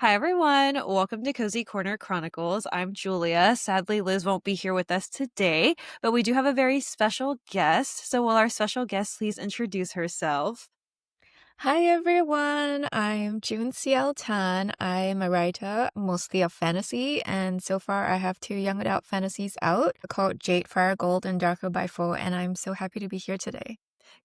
Hi, everyone. Welcome to Cozy Corner Chronicles. I'm Julia. Sadly, Liz won't be here with us today, but we do have a very special guest. So, will our special guest please introduce herself? Hi everyone, I'm June CL Tan. I am a writer, mostly of fantasy, and so far I have two young adult fantasies out called Jade, Fire, Gold, and Darker by Four, and I'm so happy to be here today.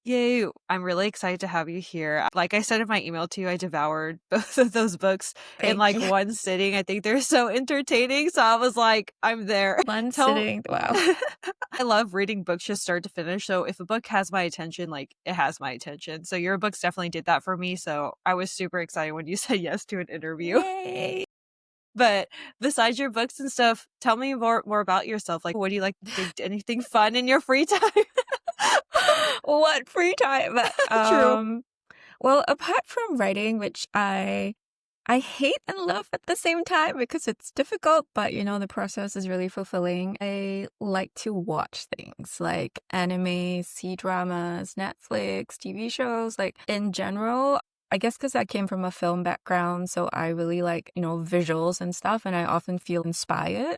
Yay. I'm really excited to have you here. Like I said in my email to you, I devoured both of those books in Thank like you. one sitting. I think they're so entertaining. So, I was like, I'm there. One Tell sitting, wow. I love reading books just start to finish. So if a book has my attention, like it has my attention. So your books definitely did that for me. So I was super excited when you said yes to an interview. Yay! But besides your books and stuff, tell me more about yourself. Like, what do you like to do? Anything fun in your free time? What free time? True. Well, apart from writing, which I hate and love at the same time because it's difficult, but the process is really fulfilling. I like to watch things like anime, C-dramas, Netflix, TV shows, like in general. I guess because I came from a film background, so I really like, visuals and stuff, and I often feel inspired.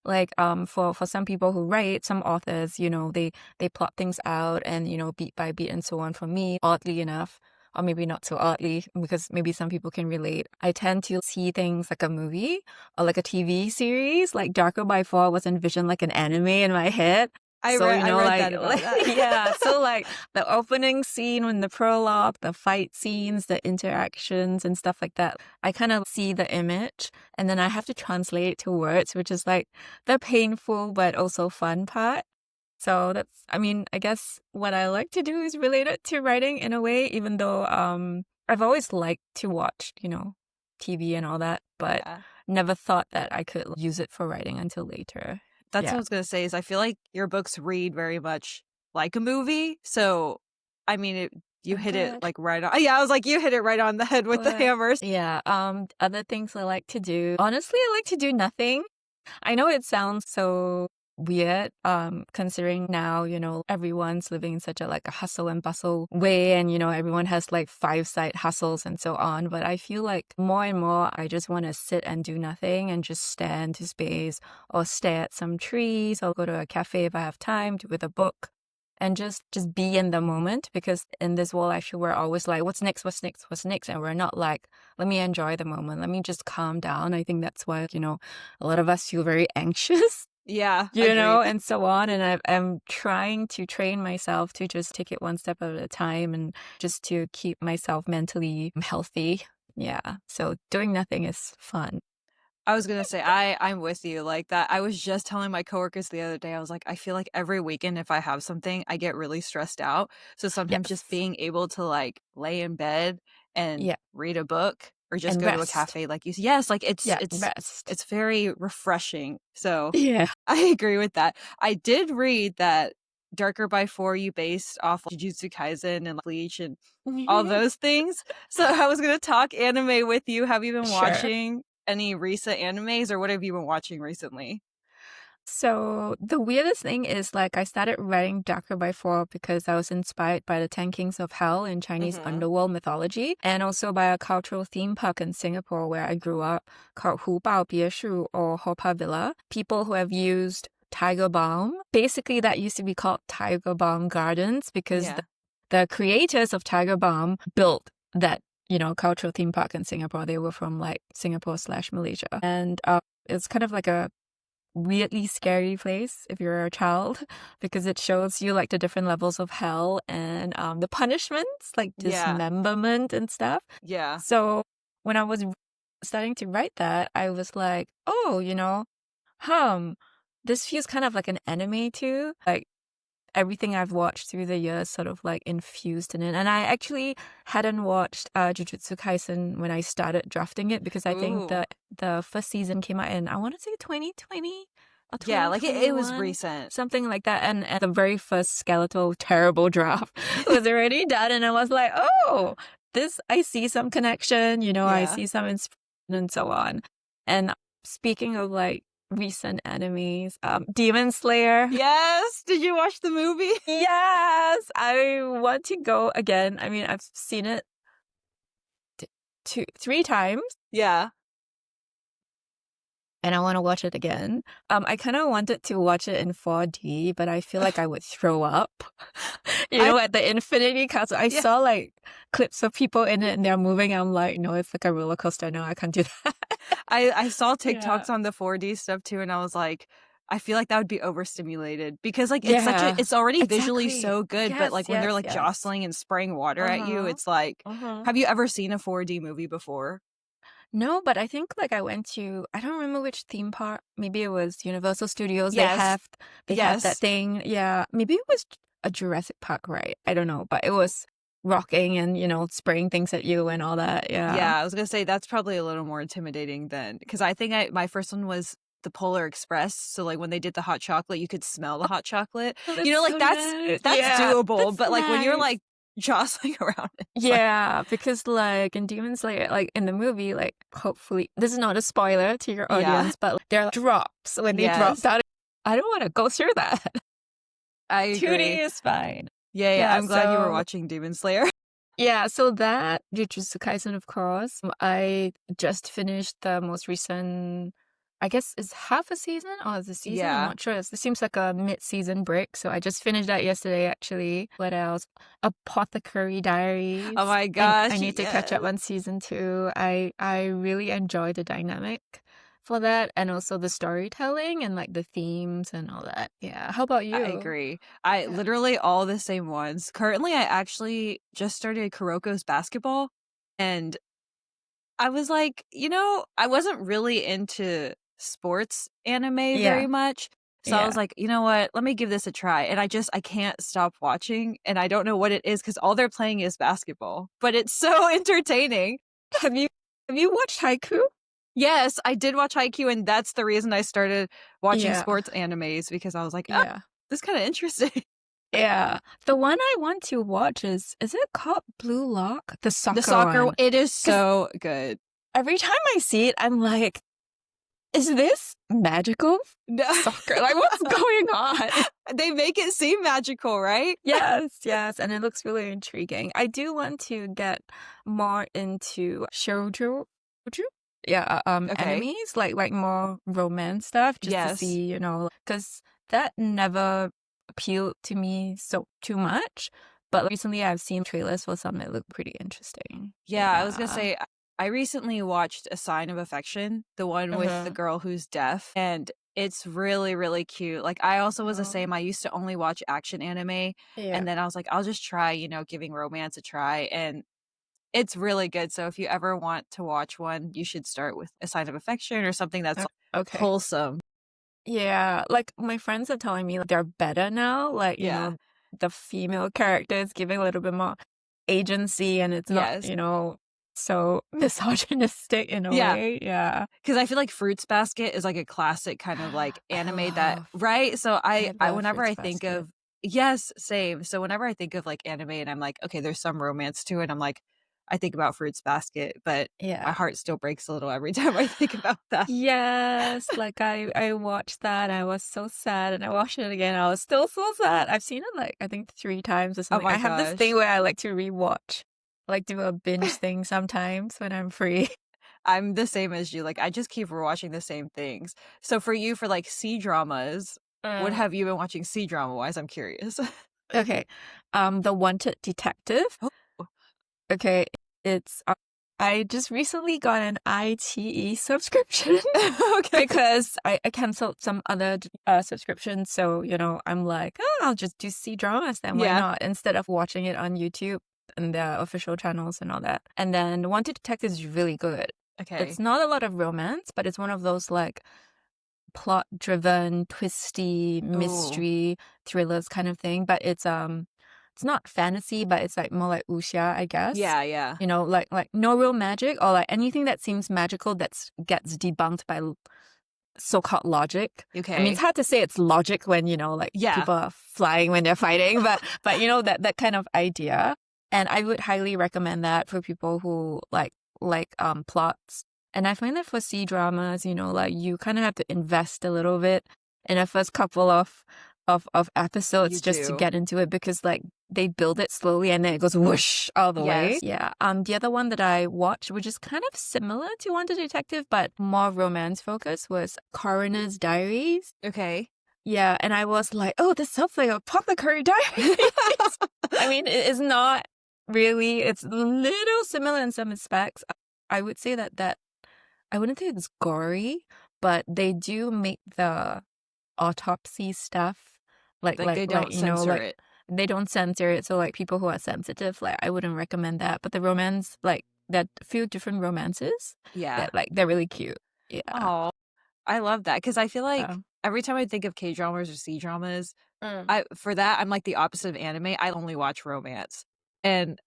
Like for some people who write, some authors, they plot things out and, beat by beat and so on. For me, oddly enough, or maybe not so oddly, because maybe some people can relate. I tend to see things like a movie or like a TV series. Like Darker by Four was envisioned like an anime in my head. So, I read like, that about that. yeah. So, like, the opening scene when the prologue, the fight scenes, the interactions and stuff like that, I kind of see the image and then I have to translate it to words, which is like the painful but also fun part. So I guess what I like to do is related to writing in a way, even though I've always liked to watch, TV and all that, but Yeah. never thought that I could use it for writing until later. That's what I Yeah. was gonna say is I feel like your books read very much like a movie. So I mean you I'm hit it glad. like right on. Yeah, I was like, you hit it right on the head with the But hammers. yeah, other things I like to do. Honestly, I like to do nothing. I know it sounds so weird, considering now, everyone's living in such a like a hustle and bustle way and, everyone has like five side hustles and so on. But I feel like more and more I just want to sit and do nothing and just stare into space or stare at some trees or go to a cafe if I have time with a book and just be in the moment because in this world I feel we're always like, what's next, what's next, what's next? And we're not like, let me enjoy the moment. Let me just calm down. I think that's why, a lot of us feel very anxious, Yeah, agreed. and so on. And I'm trying to train myself to just take it one step at a time and just to keep myself mentally healthy. Yeah. So doing nothing is fun. I was gonna say I'm with you like that. I was just telling my coworkers the other day. I was like, I feel like every weekend if I have something, I get really stressed out. So sometimes just Yes. being able to like lay in bed and Yeah. read a book or just And go to a rest. cafe like you yes, like Yeah. Rest. it's very refreshing. So Yeah. I agree with that. I did read that Darker by Four you based off of Jujutsu Kaisen and Bleach and all those things. So I was gonna talk anime with you. Have you been Sure. watching any recent animes or what have you been watching recently? So the weirdest thing is like I started writing Darker by Four because I was inspired by the Ten Kings of Hell in Chinese Mm-hmm. underworld mythology and also by a cultural theme park in Singapore where I grew up called Hu Bao Bieshu or Hopa Villa. People who have used Tiger Balm. Basically that used to be called Tiger Balm Gardens because Yeah. the creators of Tiger Balm built that cultural theme park in Singapore. They were from like Singapore/Malaysia. And it's kind of like a weirdly scary place if you're a child because it shows you like the different levels of hell and the punishments like Yeah. dismemberment and stuff. Yeah. So when I was starting to write that, I was like, oh, hmm, this feels kind of like an anime too. Like everything I've watched through the years sort of like infused in it. And I actually hadn't watched Jujutsu Kaisen when I started drafting it because I think Ooh. the first season came out in, I want to say 2020 or Yeah, like it was 2021, recent. something like that. And the very first skeletal, terrible draft was already done. And I was like, oh, I see some connection, I Yeah. see some inspiration and so on. And speaking of like recent enemies, Demon Slayer. Yes. Did you watch the movie? Yes, I want to go again. I mean, I've seen it three times. Yeah. and I want to watch it again. I kind of wanted to watch it in 4D, but I feel like I would throw up. I At the Infinity Castle, I yeah. saw like clips of people in it and they're moving. I'm like, no, it's like a roller coaster. No, I can't do that. I saw Yeah. TikToks on the 4D stuff too, and I was like, I feel like that would be overstimulated because like Yeah, it's already visually exactly. so good, but Yes, like when they're yes, like yes. jostling and spraying water at you, Uh-huh. it's like, Uh-huh. have you ever seen a 4D movie before? No, but I think like I went to I don't remember which theme park. Maybe it was Universal Studios. Yes. They have that Yes. thing. Yeah. Maybe it was a Jurassic Park, right? I don't know, but it was rocking and, spraying things at you and all that. Yeah. Yeah, I was gonna say that's probably a little more intimidating than because I think my first one was the Polar Express. So like when they did the hot chocolate, you could smell the hot chocolate. Oh, You that's know, like so nice. that's Yeah, doable. that's But like when you're nice. like jostling around, it's like Yeah, because like in Demon Slayer, like in the movie, like hopefully this is not a spoiler to your yeah, audience, but like, there are drops when they drop yes, down. I don't want to go through that. I 2D agree. is fine. Yeah, yeah. Yeah, I'm glad you were so watching Demon Slayer. so that Jujutsu Kaisen, of course. I just finished the most recent, I guess it's half a season or is it a season? I'm Yeah. not sure. It seems like a mid-season break. So I just finished that yesterday, actually. What else? Apothecary Oh Diaries. my I gosh, need to catch up yes. on season two. I really enjoy the dynamic for that and also the storytelling and like the themes and all that. Yeah. How about I you? agree. I Yeah. literally all the same ones. Currently, I actually just started Kuroko's basketball, and I was like, I wasn't really into sports anime very Yeah. much. So I was Yeah. like, you know what? Let me give this a try. And I can't stop watching. And I don't know what it is because all they're playing is basketball, but it's so entertaining. Have you have you watched Haiku? Yes, I did watch Haikyuu, and that's the reason I started watching Yeah. sports animes because I was like, oh, Yeah. this is kind of interesting. Yeah. The one I want to watch is it called Blue Lock? The The soccer soccer, one. it is Because so good. every time I see it, I'm like, is this magical No. soccer? Like, what's going on? They make it seem magical, right? Yes, yes. And it looks really intriguing. I do want to get more into shoujo? Yeah, Okay. enemies, like more romance stuff, just to Yes. see, because that never appealed to me so too much. But recently I've seen trailers for some that look pretty interesting. Yeah, I was gonna Yeah. say I recently watched A Sign of Affection, the one with the Uh-huh. girl who's deaf, and it's really, really cute. Like I also was the Oh, same. I used to only watch action anime, yeah. and then I was like, I'll just try, giving romance a try, and it's really good. So if you ever want to watch one, you should start with A Sign of Affection or something that's Okay. wholesome. Yeah, like my friends are telling me like they're better now. Like, Yeah. the female character is giving a little bit more agency and it's not, Yes. so misogynistic in a Yeah. way. Yeah. Because I feel like Fruits Basket is like a classic kind of like I anime that love, right? So I I love whenever Fruits I think Basket. of yes, same. So whenever I think of like anime and I'm like, okay, there's some romance to it, I'm like, I think about Fruits Basket, but my Yeah. heart still breaks a little every time I think about that. Yes, like I watched that. I was so sad, and I watched it again. I was still so sad. I've seen it like I think 3 times or Oh something. my I have this thing gosh. where I like to rewatch, like do a binge thing sometimes when I'm free. I'm the same as you. Like I just keep rewatching the same things. So for you, for like C dramas, what Mm. have you been watching C drama wise? I'm curious. Okay, The Wanted Detective. Oh, Okay, it's I just recently got an ITE subscription okay. because I canceled some other subscriptions. So, I'm like, oh, I'll just do C dramas then. Why Yeah. not? Instead of watching it on YouTube and the official channels and all that. And then Wanted Detective is really good. It's Okay. not a lot of romance, but it's one of those like plot driven, twisty Oh, mystery thrillers kind of thing. But it's not fantasy, but it's like more like wuxia, I guess. yeah, yeah. Like no real magic or like anything that seems magical gets debunked by so-called logic. I mean, it's Okay. hard to say it's logic when, like Yeah. people are flying when they're fighting, but that kind of idea. And I would highly recommend that for people who like plots. And I find that for C dramas, like you kind of have to invest a little bit in the first couple of of episodes You just to do. get into it because like they build it slowly and then it goes whoosh all the way. Yes. Yeah. The other one that I watched, which is kind of similar to Wonder Detective, but more romance focused, was Coroner's Diaries. Okay. Yeah, and I was like, oh, this sounds like a Apothecary Diaries. I mean, it is not really. It's a little similar in some aspects. I would say that I wouldn't say it's gory, but they do make the autopsy stuff Like, they don't censor like it. they don't censor it. So like people who are sensitive, like I wouldn't recommend that. But the romance, like that few different romances Yeah. that like they're really cute. Yeah. Oh, I love that because I feel like Um, every time I think of K-dramas or C-dramas, mm. I for that, I'm like the opposite of anime, I only watch romance. And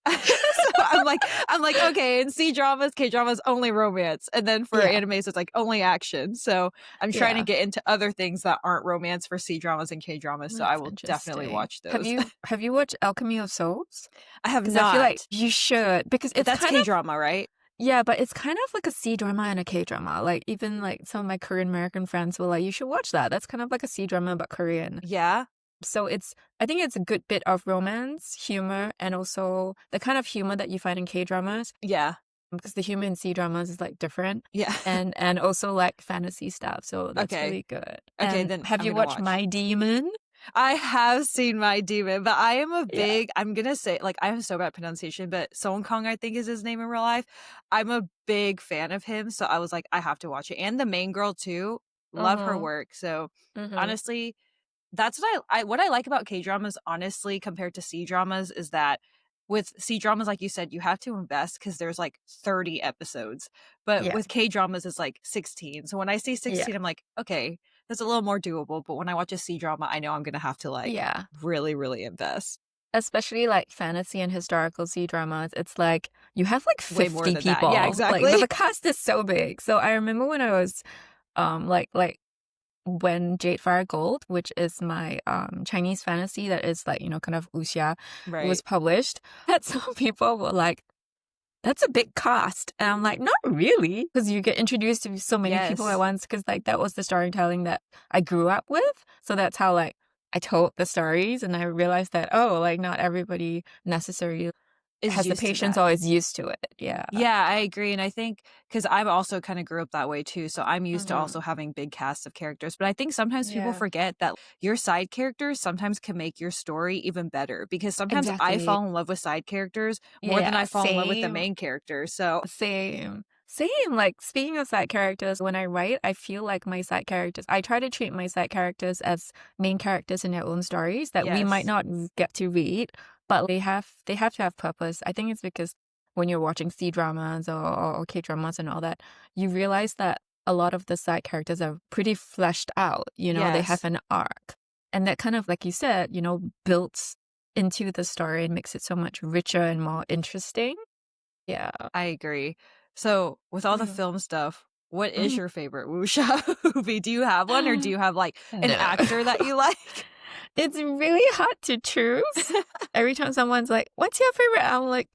so I'm like, "Okay, in C-dramas, K-dramas, only romance." And then for Yeah. animes, it's like only action. So I'm trying to Yeah. get into other things that aren't romance for C-dramas and K-dramas, so I That's will definitely interesting. watch those. Have you watched Alchemy of Souls? I have Because I feel like not, you should because but it's that's kind of K-drama, right? yeah, but it's kind of like a C drama and a K drama. Like even like some of my Korean American friends were like, you should watch that. That's kind of like a C drama but Korean. Yeah? So it's I think it's a good bit of romance, humor, and also the kind of humor that you find in K dramas Yeah. because the humor in C dramas is like different. Yeah. And also like fantasy stuff. So that's Okay. really good. Okay, And then have I'm you gonna watched watch. My Demon? I have seen My Demon, but I am a Yeah. big I'm gonna say like, I am so bad at pronunciation, but Song Kang, I think is his name in real life. I'm a big fan of him, so I was like, "I have to watch it." And the main girl too, love her Mm-hmm. work, so Mm-hmm. honestly, that's what I like about K-dramas, honestly, compared to C-dramas is that with C-dramas, like you said, you have to invest because there's, like, 30 episodes, but Yeah. with K-dramas, it's, like, 16, so when I see Yeah. 16, I'm like, "Okay, that's a little more doable," but when I watch a C-drama, I know I'm gonna have to, like, Yeah. really, really invest. Especially like fantasy and historical C dramas, it's like you have like Way more 50 than that. Yeah, people. Like exactly. the cast is so big. So I remember when I was like when Jade Fire Gold, which is my Chinese fantasy that is like, you know, kind of wuxia, was Right. published, that some people were like, that's a big cast. And I'm like, not really. Because you get introduced to so many people at Yes. once. Because like that was the storytelling that I grew up with. So that's how like I told the stories. And I realized that, oh, like not everybody necessarily Is has the used to patience that. or is used to it. Yeah. Yeah, I agree, and I think because 'cause I'm also kinda grew up that way too, so I'm used to also Mm-hmm. having big casts of characters, but I think sometimes people Yeah. forget that your side characters sometimes can make your story even better, because sometimes I Exactly. fall in love with side characters more than Yeah. I fall in love with the Same. main character, so Same. Same. Like speaking of side characters, when I write, I feel like my side characters, I try to treat my side characters as main characters in their own stories that we might yes. not get to read, but they have to have purpose. I think it's because when you're watching C dramas or K dramas and all that, you realize that a lot of the side characters are pretty fleshed out. You know, they have Yes. an arc. And that kind of, like you said, you know, builds into the story and makes it so much richer and more interesting. Yeah. I agree. So, with all the Mhm. film stuff, what is Mhm. your favorite wuxia movie? Do you have one, or do you have, like, an No. actor that you like? It's really hard to choose. Every time someone's like, "What's your favorite?" I'm like,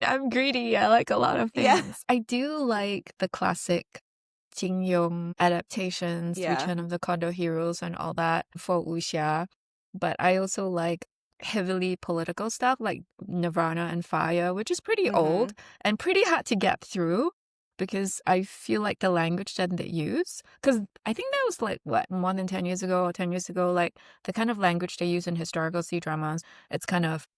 "I'm greedy. I like a lot of Yeah. things." I do like the classic Jin Yong adaptations, Yeah. Return of the Condor Heroes and all that for wuxia, but I also like heavily political stuff like Nirvana and Fire, which is pretty old Mhm. and pretty hard to get through because I feel like the language that they use, because I think that was like what, more than 10 years ago or 10 years ago, like the kind of language they use in historical C dramas, it's kind of,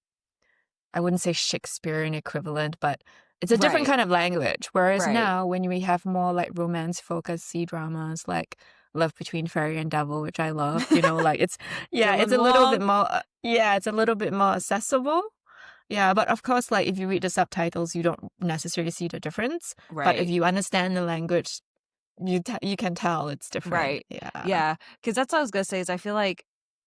I wouldn't say Shakespearean equivalent, but it's a different Right. kind of language. Whereas Right. now, when we have more like romance focused C dramas, like Love Between Fairy and Devil, which I love, you know, like it's, yeah, it's Dylan a little bit Wong. more, yeah, it's a little bit more accessible. Yeah, but of course, like if you read the subtitles, you don't necessarily see the difference. But if Right. you understand the language, you can tell it's different. Right. Yeah. Yeah. Because that's what I was gonna say is I feel like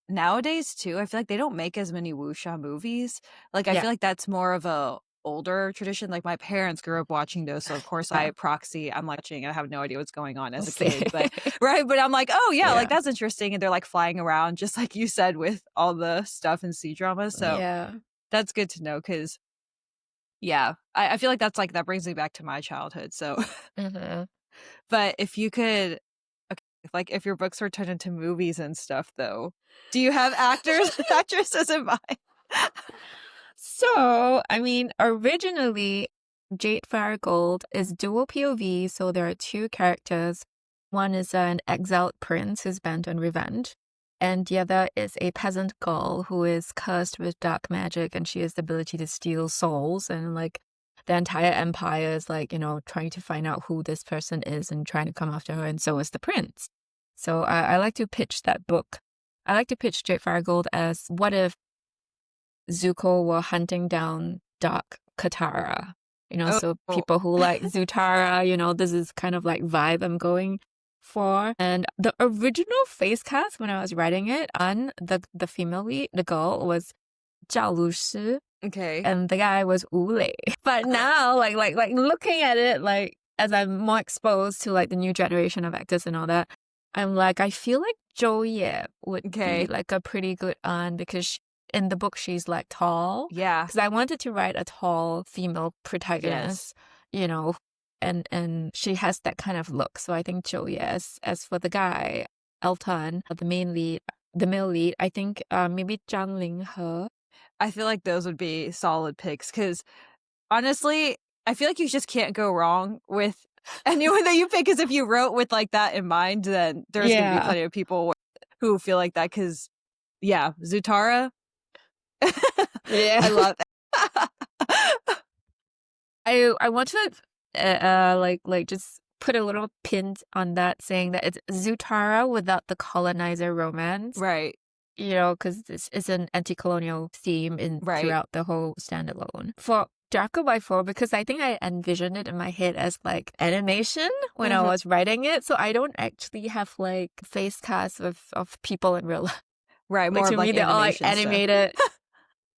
nowadays too, I feel like they don't make as many wuxia movies. Like, I Yeah. feel like that's more of a older tradition. Like, my parents grew up watching those, so of course Yeah. I proxy, I'm like watching, I have no idea what's going on as a Same. kid, but right, but I'm like, "Oh, yeah, like, Yeah. that's interesting," and they're, like, flying around just like you said with all the stuff in C-dramas, so Yeah. that's good to know. Because yeah, I feel like that's, like that brings me back to my childhood, so Hmm. but if you could If your books were turned into movies and stuff, though, do you have actors, actresses in mind? So, I mean, originally, Jade Gold is dual POV, so there are two characters. One is an exiled prince who's bent on revenge, and the other is a peasant girl who is cursed with dark magic, and she has the ability to steal souls, and like the entire empire is like, trying to find out who this person is and trying to come after her, and so is the prince. So I like to pitch that book. I like to pitch Jade Gold as what if Zuko were hunting down Dark Katara. So Oh, people who like Zutara, this is kind of like vibe I'm going for. And the original face cast when I was writing it on the female lead, the girl was Zhao Lushi, okay. and the guy was Wu Lei. But now, like looking at it, like as I'm more exposed to like the new generation of actors and all that, I'm like, I feel like Zhou Ye would be Okay. like a pretty good aunt because in the book she's like tall. Yeah. Because I wanted to write a tall female Yes. protagonist, you know, and she has that kind of look. So I think Zhou Ye. As for the guy, Elton, the main lead, the male lead, I think maybe Zhang Linghe. I feel like those would be solid picks because honestly, I feel like you just can't go wrong with anyone that you pick. Because if you wrote with like that in mind, then there's going to be Yeah. plenty of people who feel like that. Because yeah, Zutara, Yeah. I love I want to like just put a little pin on that saying that it's Zutara without the colonizer romance. right, Because this is an anti-colonial theme right. throughout the whole standalone. For Darker by Four, because I think I envisioned it in my head as like animation when I Mhm. was writing it, so I don't actually have like face casts of people in real life. Right, Like more to of me, like they're all like animation stuff. animated.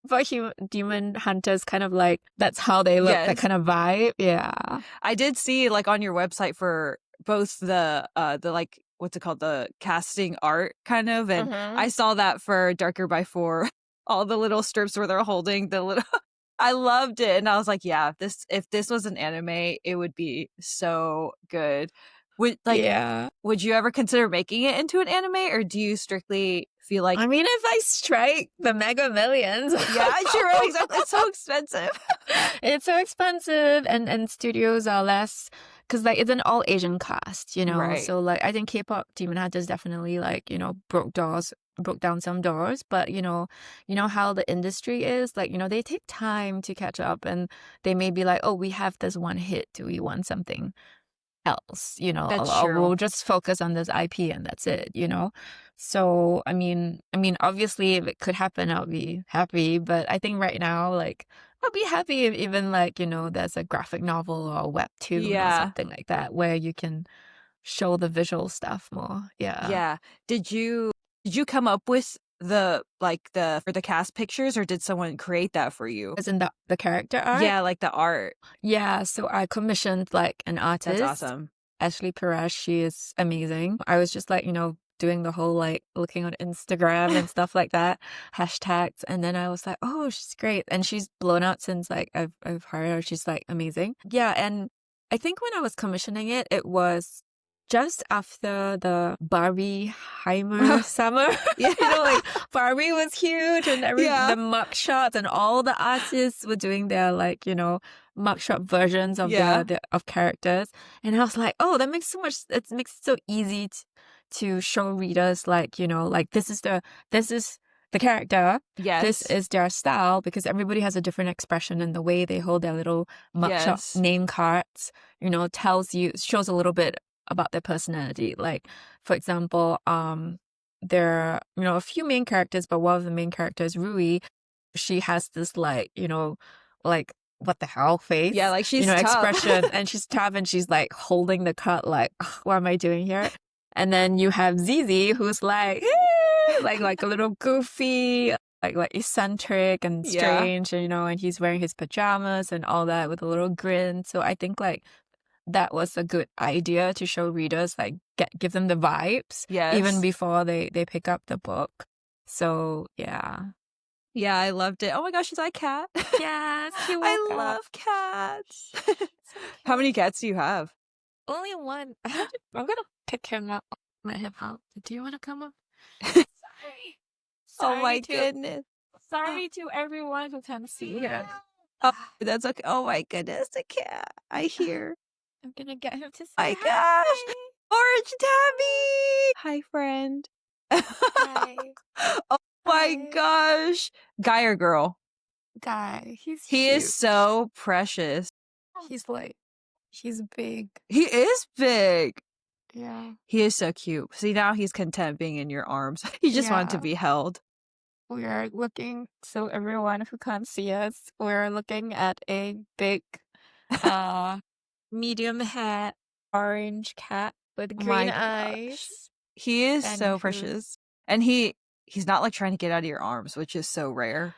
But Demon Hunters kind of like that's how they look, that Yes. kind of vibe. Yeah. I did see like on your website for both the like what's it called, the casting art kind of, and Mm-hmm. I saw that for Darker by Four, all the little strips where they're holding the little I loved it and I was like, yeah, this if this was an anime, it would be so good. Yeah. Would you ever consider making it into an anime or do you strictly feel like I mean, if I strike the Mega Millions, yeah, true, exactly. It's so expensive. it's so expensive, and studios are less because like it's an all Asian cast, Right. So like I think K-pop Demon Hunters definitely like broke down some doors, but you know how the industry is like they take time to catch up, and they may be like, oh, we have this one hit, do we want something else, That's or true. we'll just focus on this IP and that's it. So I mean, obviously, if it could happen, I'll be happy. But I think right now, like, I'll be happy if even like there's a graphic novel or a webtoon or Yeah. something like that where you can show the visual stuff more. Yeah, Yeah. Did you come up with the for the cast pictures or did someone create that for you? as in the character art. Yeah, like the art. Yeah, so I commissioned like an That's artist, awesome. Ashley Perez. She is amazing. I was just like, doing the whole like looking on Instagram and stuff like that, hashtags, and then I was like, oh, she's great, and she's blown out since like I've heard her. She's like amazing. Yeah, and I think when I was commissioning it, it was just after the Barbie Heimer summer. Yeah. Like Barbie was huge, and Yeah. the mugshots and all the artists were doing their like mugshot versions of Yeah. of characters, and I was like, oh, that makes so much. It makes it so easy to show readers like like this is the character, this Yes. is their style, because everybody has a different expression, and the way they hold their little mugshot Yes. name cards shows a little bit about their personality. Like, for example, there are a few main characters, but one of the main characters, Rui, she has this like what the hell face, Yeah, like she's tough. expression, and she's tough, and she's like holding the cut like, "Ugh, what am I doing here?" And then you have Zizi, who's like like a little goofy, like eccentric and Yeah. strange, and he's wearing his pajamas and all that with a little grin. So I think like that was a good idea to show readers, like give them the vibes even Yes. before they pick up the book. So yeah. Yeah, I loved it. Oh my gosh, is that a cat? Yes, he woke I up. love cats. So How cute. many cats do you have? Only one. I'm gonna pick him up. let him out. Do you want to come up? Sorry. Oh Sorry my to goodness. sorry to everyone who can see it. Oh, that's okay. Oh my goodness, the cat. I hear. I'm gonna get him to say My gosh, hi. Orange Tabby. Hi, friend. Hi. Oh my Hi. gosh. Guy or girl? Guy. He's He is cute. so precious. He's like, he's big. He is big. Yeah. He is so cute. See, now he's content being in your arms. He just wanted to Yeah. be held. We are looking, so everyone who can't see us, we're looking at a big, uh, medium hair, orange cat with Oh green my gosh. eyes, He is and so who, precious. And he's not like trying to get out of your arms, which is so rare.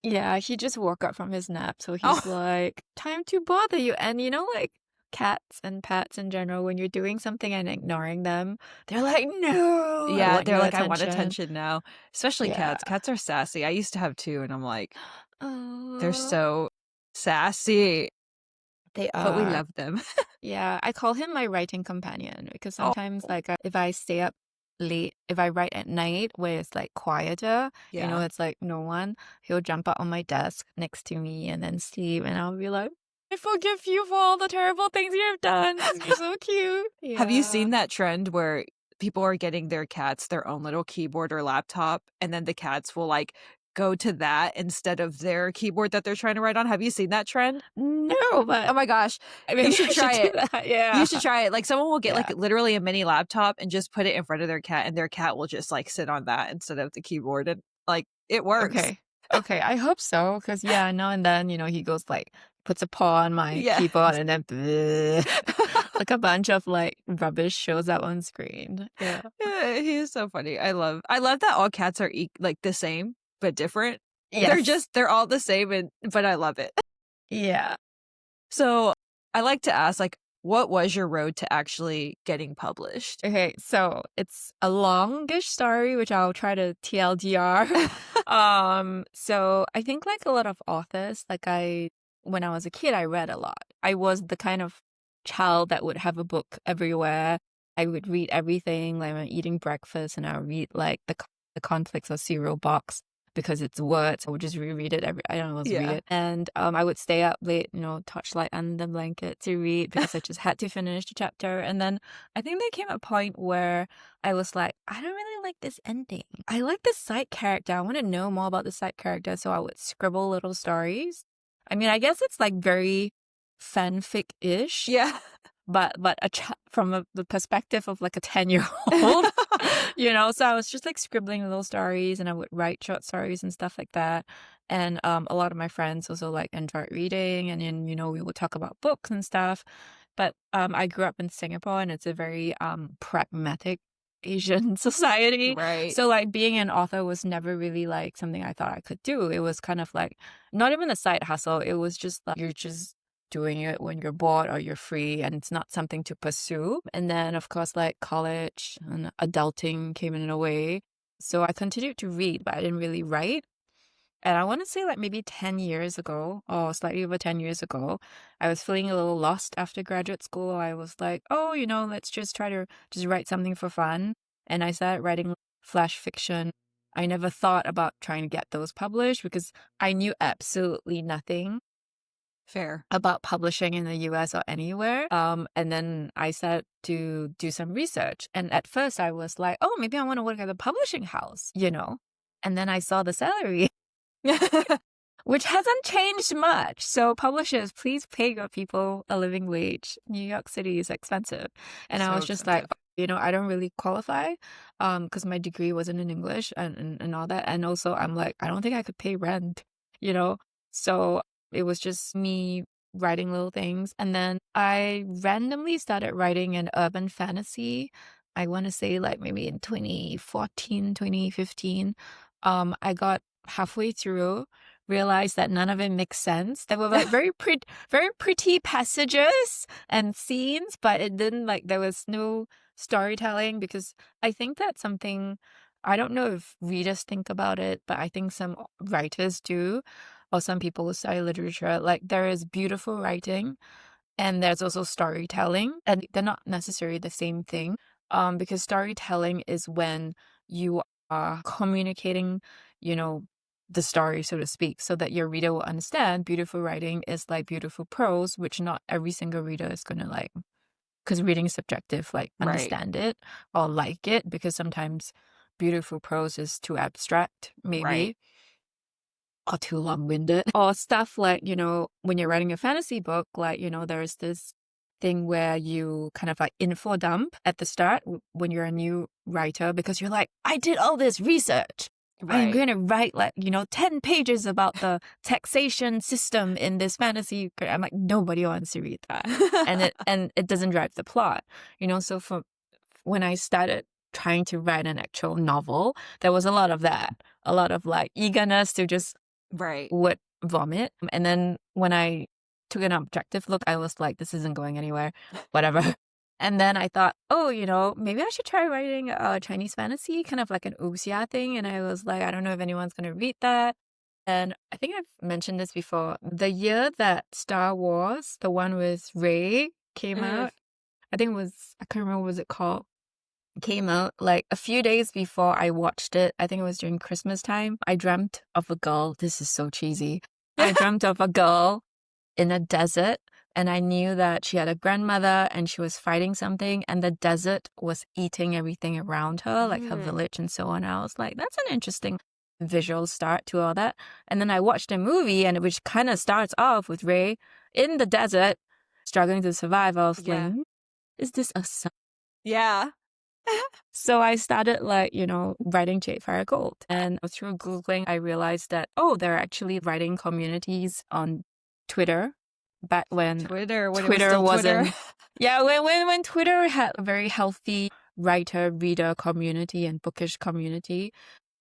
yeah, he just woke up from his nap, so he's Oh, like, time to bother you. And you know, like cats and pets in general, when you're doing something and ignoring them, they're like, no, I yeah, want they're your like, I want attention. attention now. Especially Yeah. cats. Cats are sassy. I used to have two, and I'm like, they're Oh, so sassy, they but we are. love them. Yeah, I call him my writing companion because Oh, sometimes, like, if I stay up late, if I write at night where it's like quieter, yeah. it's like no one, he'll jump out on my desk next to me and then sleep, and I'll be like, I forgive you for all the terrible things you have done because you're so cute. Have you Yeah. seen that trend where people are getting their cats their own little keyboard or laptop, and then the cats will like go to that instead of their keyboard that they're trying to write on? Have you seen that trend? No, Oh but my gosh, you maybe should I should try do it. that. You Yeah. should try it. Like someone will get like Yeah. literally a mini laptop and just put it in front of their cat, and their cat will just like sit on that instead of the keyboard, and like it works. Okay. Okay, I hope so, because yeah, now and then, he goes like puts a paw on my Yeah. keyboard and then like a bunch of like rubbish shows up on screen. Yeah. Yeah, he is so funny. I love that all cats are like the same but different. Yes. They're all the same, but I love it. Yeah. So I like to ask, like, what was your road to actually getting published? Okay, so it's a longish story, which I'll try to TLDR. So I think like a lot of authors, when I was a kid, I read a lot. I was the kind of child that would have a book everywhere. I would read everything, like I'm eating breakfast, and I would read like the conflicts of cereal box because it's words. I would just reread it I don't know, let's read Yeah. it. And I would stay up late, torchlight under the blanket to read because I just had to finish the chapter. And then I think there came a point where I was like, I don't really like this ending. I like this side character. I want to know more about the side character. So I would scribble little stories. I mean, I guess it's like very fanfic-ish, Yeah. but from the perspective of like a 10-year-old, so I was just like scribbling little stories, and I would write short stories and stuff like that. And a lot of my friends also like enjoyed reading, and then we would talk about books and stuff. But I grew up in Singapore, and it's a very pragmatic Asian society. Right. So like being an author was never really like something I thought I could do. It was kind of like not even a side hustle. It was just like you're just doing it when you're bored or you're free, and it's not something to pursue. And then of course like college and adulting came in a way. So I continued to read, but I didn't really write. And I want to say like maybe 10 years ago, or slightly over 10 years ago, I was feeling a little lost after graduate school. I was like, oh, let's just try to just write something for fun. And I started writing flash fiction. I never thought about trying to get those published because I knew absolutely nothing Fair. about publishing in the US or anywhere. And then I started to do some research. And at first I was like, oh, maybe I want to work at a publishing house, And then I saw the salary, which hasn't changed much. So publishers, please pay your people a living wage. New York City is expensive. And I So was just like, expensive. I don't really qualify because my degree wasn't in English and all that. And also I'm like, I don't think I could pay rent, you know? So it was just me writing little things. And then I randomly started writing an urban fantasy. I want to say like maybe in 2014, 2015. I got halfway through, realized that none of it makes sense. There were like very pretty passages and scenes, but it didn't like there was no storytelling because I think that's something I don't know if readers think about it, but I think some writers do, or some people who study literature. Like there is beautiful writing and there's also storytelling, and they're not necessarily the same thing. Because storytelling is when you are communicating, you know, the story, so to speak, so that your reader will understand. Beautiful writing is like beautiful prose, which not every single reader is gonna like, because reading is subjective, like Right. understand it or like it, because sometimes beautiful prose is too abstract, Right. maybe, or too long-winded. Or stuff like, when you're writing a fantasy book, like, there's this thing where you kind of like info dump at the start when you're a new writer because you're like, I did all this research. I am Right. going to write like, 10 pages about the taxation system in this fantasy. I'm like, nobody wants to read that. And it doesn't drive the plot, so for when I started trying to write an actual novel, there was a lot of that, a lot of like eagerness to just Right. would vomit. And then when I took an objective look, I was like, this isn't going anywhere, whatever. And then I thought, oh, maybe I should try writing a Chinese fantasy, kind of like an wuxia thing. And I was like, I don't know if anyone's going to read that. And I think I've mentioned this before. The year that Star Wars, the one with Rey, came Mm. out, I think it was, I can't remember what was it called, came out like a few days before I watched it. I think it was during Christmas time. I dreamt of a girl. This is so cheesy. I dreamt of a girl in a desert, and I knew that she had a grandmother and she was fighting something, and the desert was eating everything around her, like her Mm. village and so on. I was like, that's an interesting visual start to all that. And then I watched a movie, and which kind of starts off with Ray in the desert struggling to survive. I was like, Yeah. is this a sign? Yeah. So I started like, writing Jade Fire Gold. And through Googling, I realized that, oh, there are actually writing communities on Twitter back when Twitter, when it was Twitter still Twitter. wasn't, yeah, when Twitter had a very healthy writer, reader community and bookish community.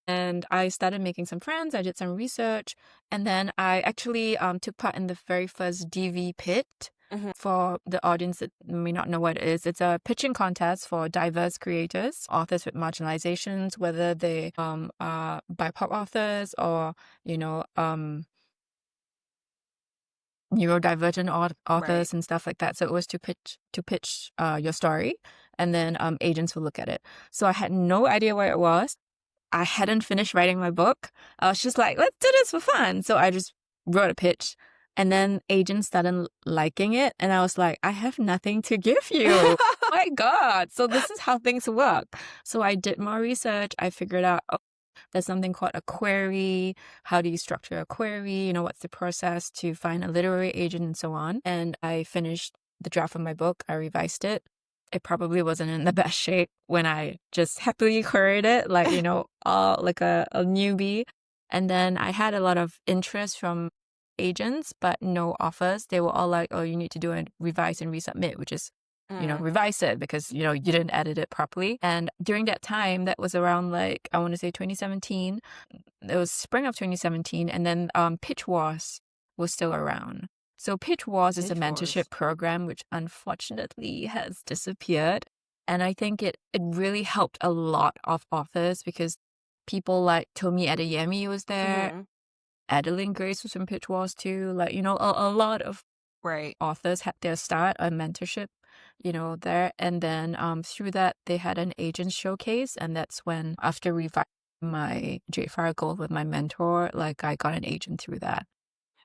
And I started making some friends. I did some research. And then I actually took part in the very first DV pit. Mhm. For the audience that may not know what it is, it's a pitching contest for diverse creators, authors with marginalizations, whether they are BIPOC authors or, you know, neurodivergent Right. authors and stuff like that. So it was to pitch your story, and then agents will look at it. So I had no idea what it was. I hadn't finished writing my book. I was just like, let's do this for fun. So I just wrote a pitch, and then agents started liking it. And I was like, I have nothing to give you. My God. So this is how things work. So I did more research. I figured out, oh, there's something called a query. How do you structure a query? What's the process to find a literary agent and so on. And I finished the draft of my book. I revised it. It probably wasn't in the best shape when I just happily queried it, like, like a newbie. And then I had a lot of interest from agents, but no offers. They were all like, oh, you need to do a revise and resubmit, which is, Mm. revise it because, you didn't edit it properly. And during that time, that was around like, I want to say 2017. It was spring of 2017. And then Pitch Wars was still around. So Pitch Wars is a Pitch mentorship Wars. program which unfortunately has disappeared. And I think it really helped a lot of authors because people like Tomi Adeyemi was there, Mhm. Adeline Grace was from Pitch Wars too. Like, a lot of Right. authors had their start on mentorship, there. And then through that, they had an agent showcase. And that's when, after revising my Jade Fire Gold with my mentor, like I got an agent through that.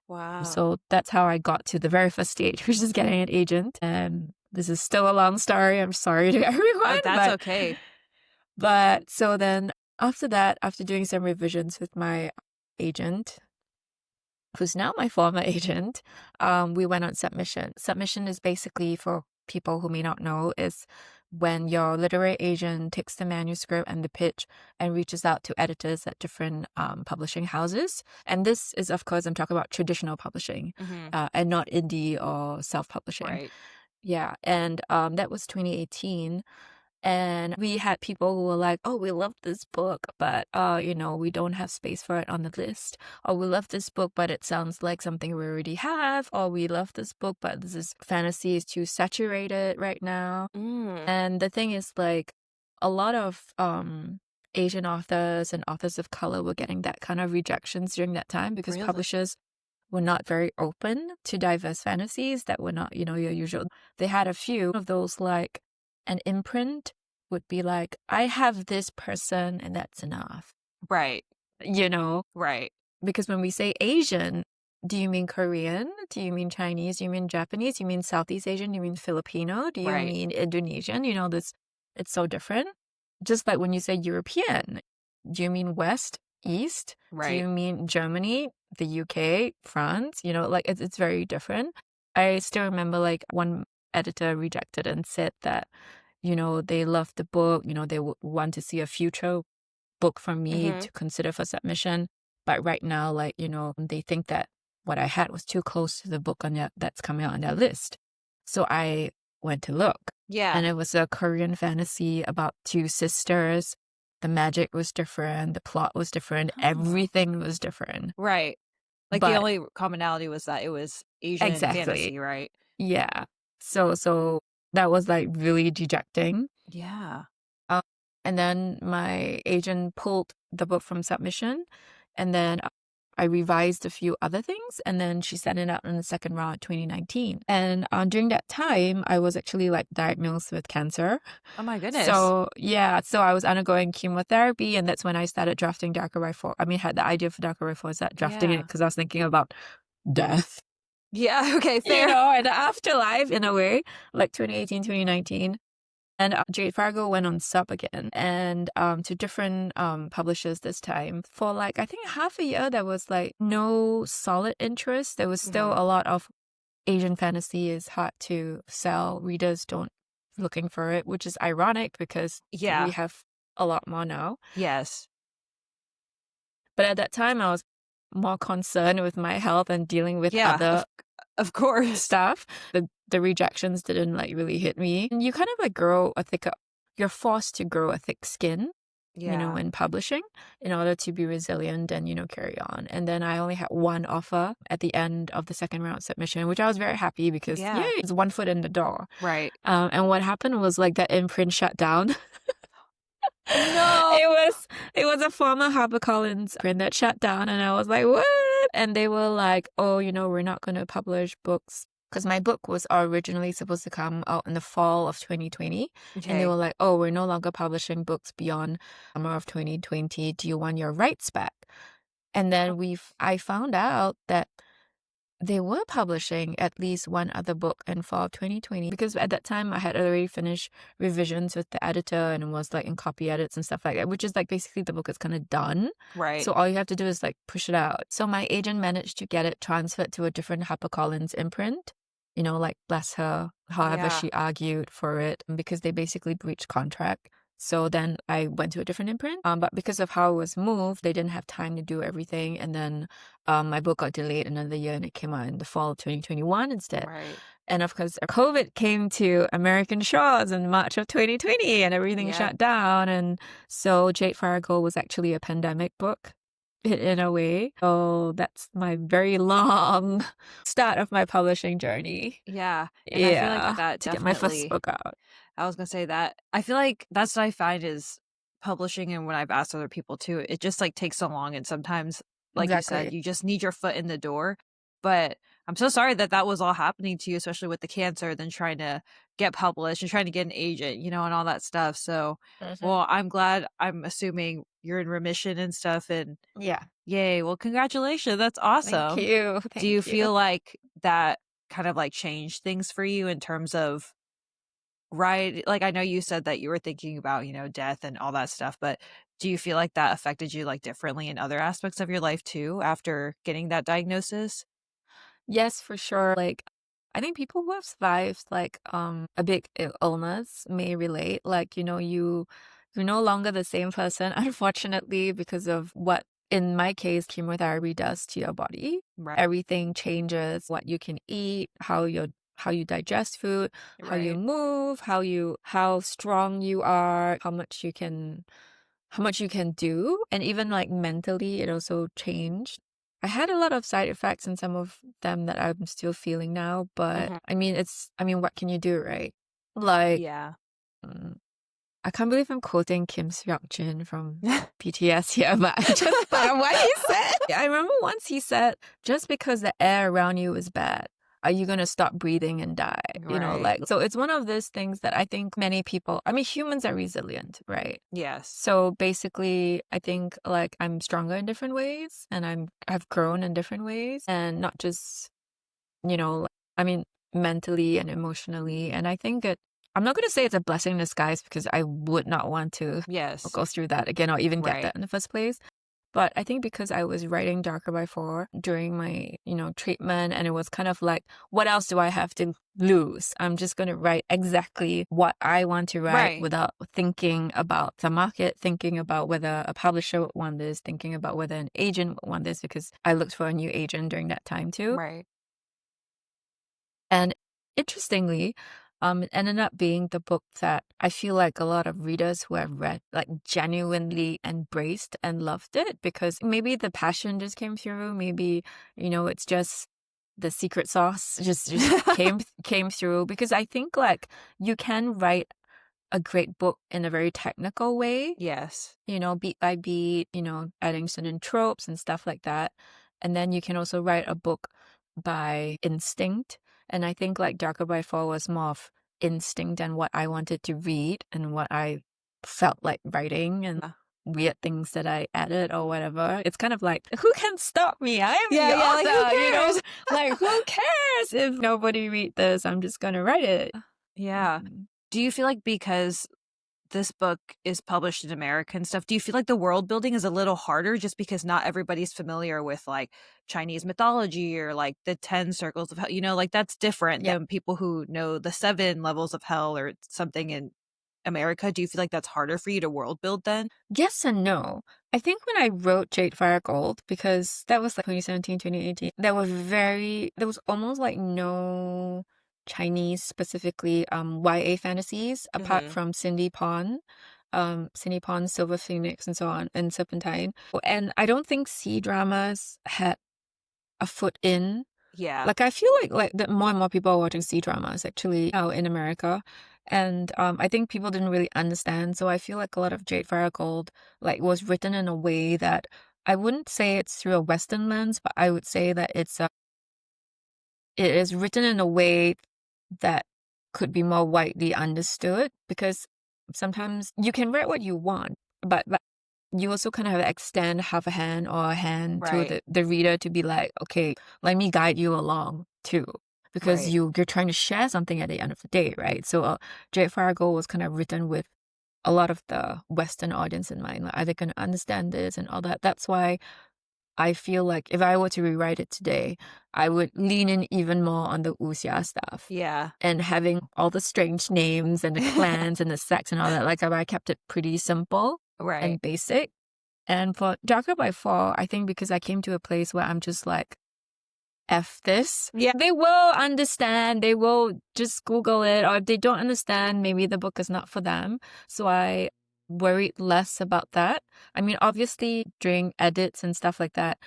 Wow. So that's how I got to the very first stage, which is getting an agent. And this is still a long story. I'm sorry to everyone, That's but okay. so then after that, after doing some revisions with my agent, who's now my former agent, we went on submission. Submission is basically, for people who may not know, is when your literary agent takes the manuscript and the pitch and reaches out to editors at different publishing houses. And this is, of course, I'm talking about traditional publishing Mhm. and not indie or self-publishing. Right. Yeah, and that was 2018. And we had people who were like, oh, we love this book, but, we don't have space for it on the list. Or we love this book, but it sounds like something we already have. Or we love this book, but this is fantasy is too saturated right now. Mm. And the thing is, like, a lot of Asian authors and authors of color were getting that kind of rejections during that time because Really? publishers were not very open to diverse fantasies that were not, your usual. They had a few of those, like an imprint would be like, I have this person and that's enough, Right. you know? Right. Because when we say Asian, do you mean Korean? Do you mean Chinese? Do you mean Japanese? Do you mean Southeast Asian? Do you mean Filipino? Do you Right. mean Indonesian? You know, it's so different. Just like when you say European, do you mean West, East? Do Right. you mean Germany, the UK, France? You know, like it's very different. I still remember like one editor rejected and said that, you know, they loved the book, you know, they would want to see a future book from me Mhm. to consider for submission. But right now, like, you know, they think that what I had was too close to the book on that's coming out on their list. So I went to look. Yeah. And it was a Korean fantasy about two sisters. The magic was different, the plot was different, Oh. everything was different. Right. Like, the But only commonality was that it was Asian exactly. fantasy, right? Yeah. So that was like really dejecting. Yeah. Um, and then my agent pulled the book from submission, and then I revised a few other things, and then she sent it out in the second round in 2019. And during that time, I was actually like diagnosed with cancer. Oh my goodness. So yeah, so I was undergoing chemotherapy, and that's when I started drafting Darker Rifle. I mean, had the idea for Darker Rifle, I started drafting it Yeah. because I was thinking about death, Yeah, okay, you fair. know, and the afterlife in a way, like 2018, 2019. And Jade Fargo went on sub again and to different publishers this time. For like, I think half a year, there was like no solid interest. There was still Mhm. a lot of Asian fantasy is hard to sell. Readers don't looking for it, which is ironic because we Yeah. have a lot more now. Yes. But at that time, I was more concerned with my health and dealing with Yeah, other of course. stuff. The rejections didn't like really hit me. And you kind of like you're forced to grow a thick skin, you know, Yeah. in publishing in order to be resilient and, you know, carry on. And then I only had one offer at the end of the second round submission, which I was very happy because, yay, Yeah. it's one foot in the door. Right. And what happened was like that imprint shut down. No! It was a former HarperCollins print that shut down, and I was like, what? And they were like, oh, you know, we're not going to publish books. Because my book was originally supposed to come out in the fall of 2020. And they Okay. were like, oh, we're no longer publishing books beyond summer of 2020. Do you want your rights back? And Oh, then I found out that they were publishing at least one other book in fall of 2020 because at that time I had already finished revisions with the editor and it was like in copy edits and stuff like that, which is like basically the book is kind of done. right. So all you have to do is like push it out. So my agent managed to get it transferred to a different HarperCollins imprint. You know, like bless her, however Yeah. she argued for it because they basically breached contract. So then I went to a different imprint. But because of how it was moved, they didn't have time to do everything. And then my book got delayed another year and it came out in the fall of 2021 instead. Right. And of course, COVID came to American shores in March of 2020 and everything Yep. shut down. And so Jade Fargo was actually a pandemic book in a way. So that's my very long start of my publishing journey. Yeah, and I feel like Yeah, that to get my first definitely book out. I was gonna say that. I feel like that's what I find is publishing, and when I've asked other people too, it just, like, takes so long, and sometimes, like you said, Exactly. you just need your foot in the door, but I'm so sorry that that was all happening to you, especially with the cancer, then trying to get published and trying to get an agent, you know, and all that stuff, so, Mhm. well, I'm assuming you're in remission and stuff, and Yeah. yay, well, congratulations, that's Thank awesome. you. Do you Thank you. feel like that kind of, like, changed things for you in terms of right, like, I know you said that you were thinking about, you know, death and all that stuff, but do you feel like that affected you, like, differently in other aspects of your life too after getting that diagnosis? Yes, for sure. Like, I think people who have survived like a big illness may relate. Like, you know, you're no longer the same person, unfortunately, because of what in my case chemotherapy does to your body. Right. Everything changes, what you can eat, how you digest food, how you Right. move, how strong you are, how much you can do, and even like mentally it also changed. I had a lot of side effects and some of them that I'm still feeling now, but Mhm. I mean what can you do, right? Like Yeah. mm, I can't believe I'm quoting Kim Seok-jin from BTS here, but I just thought of what he said. I remember once he said, just because the air around you is bad are you gonna stop breathing and die? Right. Like, so it's one of those things that I think many people, I mean, humans are resilient, right? Yes. So basically, I think like I'm stronger in different ways and I've grown in different ways and not just, you know, I mean, mentally and emotionally. And I think I'm not going to say it's a blessing in disguise because I would not want to Yes. go through that again or even get Right. that in the first place. But I think because I was writing Darker by Four during my, treatment, and it was kind of like, what else do I have to lose? I'm just going to write exactly what I want to write Right. without thinking about the market, thinking about whether a publisher would want this, thinking about whether an agent would want this, because I looked for a new agent during that time too. Right. And interestingly, it ended up being the book that I feel like a lot of readers who have read like genuinely embraced and loved it, because maybe the passion just came through. Maybe, it's just the secret sauce just came through, because I think like you can write a great book in a very technical way, Yes. beat by beat, adding certain tropes and stuff like that. And then you can also write a book by instinct. And I think like Darker by Four was more of instinct and what I wanted to read and what I felt like writing and weird things that I added or whatever. It's kind of like, who can stop me? I am Yeah, the yeah, like, who author, cares? Like, who cares if nobody read this? I'm just gonna write it. Yeah. Mhm. Do you feel like because this book is published in America and stuff, do you feel like the world building is a little harder just because not everybody's familiar with like Chinese mythology or like the 10 circles of hell? Like that's different Yeah. than people who know the 7 levels of hell or something in America. Do you feel like that's harder for you to world build then? Yes and no. I think when I wrote Jade Fire Gold, because that was like 2017, 2018, there was almost like no Chinese specifically YA fantasies apart Hmm. from Cindy Pon, Silver Phoenix, and so on, and Serpentine. And I don't think C dramas had a foot in. Yeah. Like I feel like that more and more people are watching C dramas actually now in America. And I think people didn't really understand. So I feel like a lot of Jade Fire Gold like was written in a way that I wouldn't say it's through a Western lens, but I would say that it is written in a way that could be more widely understood, because sometimes you can write what you want, but you also kind of have to extend half a hand or a hand to Right. the reader to be like, okay, let me guide you along too. Because Right. you're trying to share something at the end of the day, right? So Jade Fargo was kind of written with a lot of the Western audience in mind. Like, are they going to understand this and all that? That's why I feel like if I were to rewrite it today, I would lean in even more on the wuxia stuff Yeah. and having all the strange names and the clans and the sects and all that. Like I kept it pretty simple Right. and basic. And for Darker by Fall, I think because I came to a place where I'm just like, F this. Yeah. They will understand. They will just Google it. Or if they don't understand, maybe the book is not for them. So I worried less about that. I mean, obviously, during edits and stuff like that,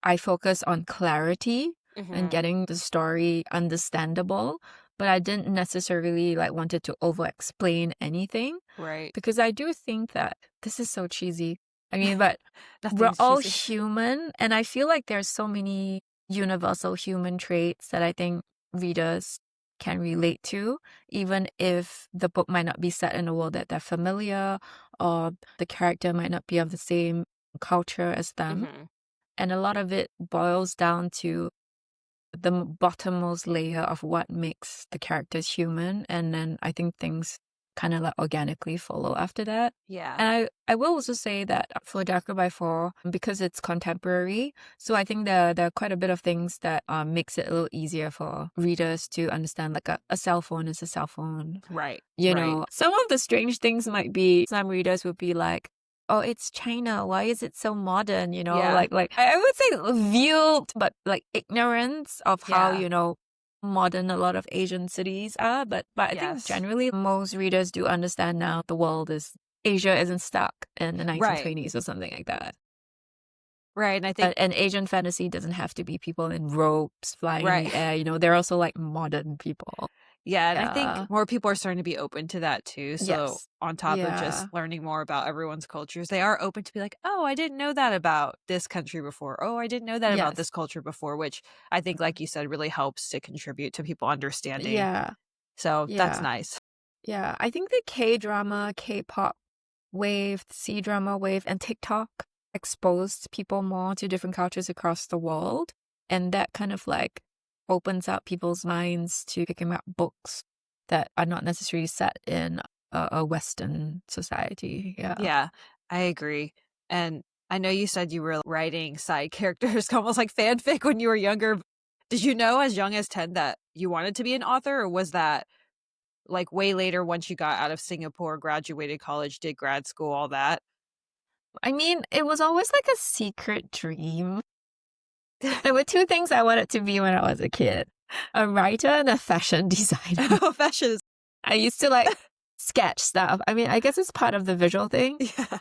I focus on clarity and Hmm. getting the story understandable. But I didn't necessarily like wanted to over explain anything, Right. because I do think that this is so cheesy. I mean, but we're Nothing's all cheesy. human, and I feel like there's so many universal human traits that I think readers can relate to, even if the book might not be set in a world that they're familiar, or the character might not be of the same culture as them. Hmm. And a lot of it boils down to the bottommost layer of what makes the characters human, and then I think things kind of like organically follow after that. Yeah. And I will also say that for Darker by Four, because it's contemporary, so I think there are quite a bit of things that makes it a little easier for readers to understand. Like a cell phone is a cell phone. Right. Right. Some of the strange things might be, some readers would be like, oh, it's China. Why is it so modern? Yeah. Like I would say viewed, but like ignorance of how, Yeah. modern a lot of Asian cities are. But I think Yes. generally most readers do understand now Asia isn't stuck in the Right. 1920s or something like that. Right. And I think And Asian fantasy doesn't have to be people in robes flying in right. the air. They're also like modern people. Yeah, and I think Yeah. more people are starting to be open to that too. So Yes. on top of just Yeah. learning more about everyone's cultures, they are open to be like, "Oh, I didn't know that about this country before. Oh, I didn't know that about Yes. this culture before," which I think, like you said, really helps to contribute to people understanding. Yeah. So that's Yeah. nice. Yeah. I think the K-drama, K-pop wave, C-drama wave, and TikTok exposed people more to different cultures across the world. And that kind of like opens up people's minds to picking up books that are not necessarily set in a Western society. Yeah. Yeah, I agree. And I know you said you were writing side characters, almost like fanfic when you were younger. Did you know as young as 10 that you wanted to be an author, or was that like way later once you got out of Singapore, graduated college, did grad school, all that? I mean, it was always like a secret dream. There were two things I wanted to be when I was a kid, a writer and a fashion designer. Fashion. I used to like sketch stuff. I mean, I guess it's part of the visual thing. Yeah.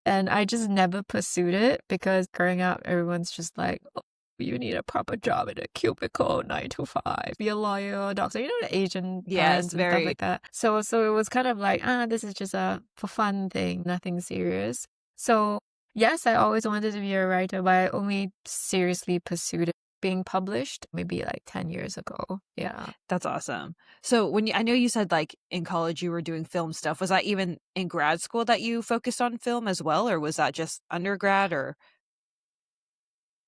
And I just never pursued it because growing up, everyone's just like, "Oh, you need a proper job in a cubicle, 9 to 5, be a lawyer, or doctor, the Asian Yes, parents and stuff very. like that." So it was kind of like, this is just a for fun thing, nothing serious. So yes, I always wanted to be a writer, but I only seriously pursued it being published maybe like 10 years ago. Yeah. That's awesome. So when I know you said like in college you were doing film stuff, was that even in grad school that you focused on film as well, or was that just undergrad or?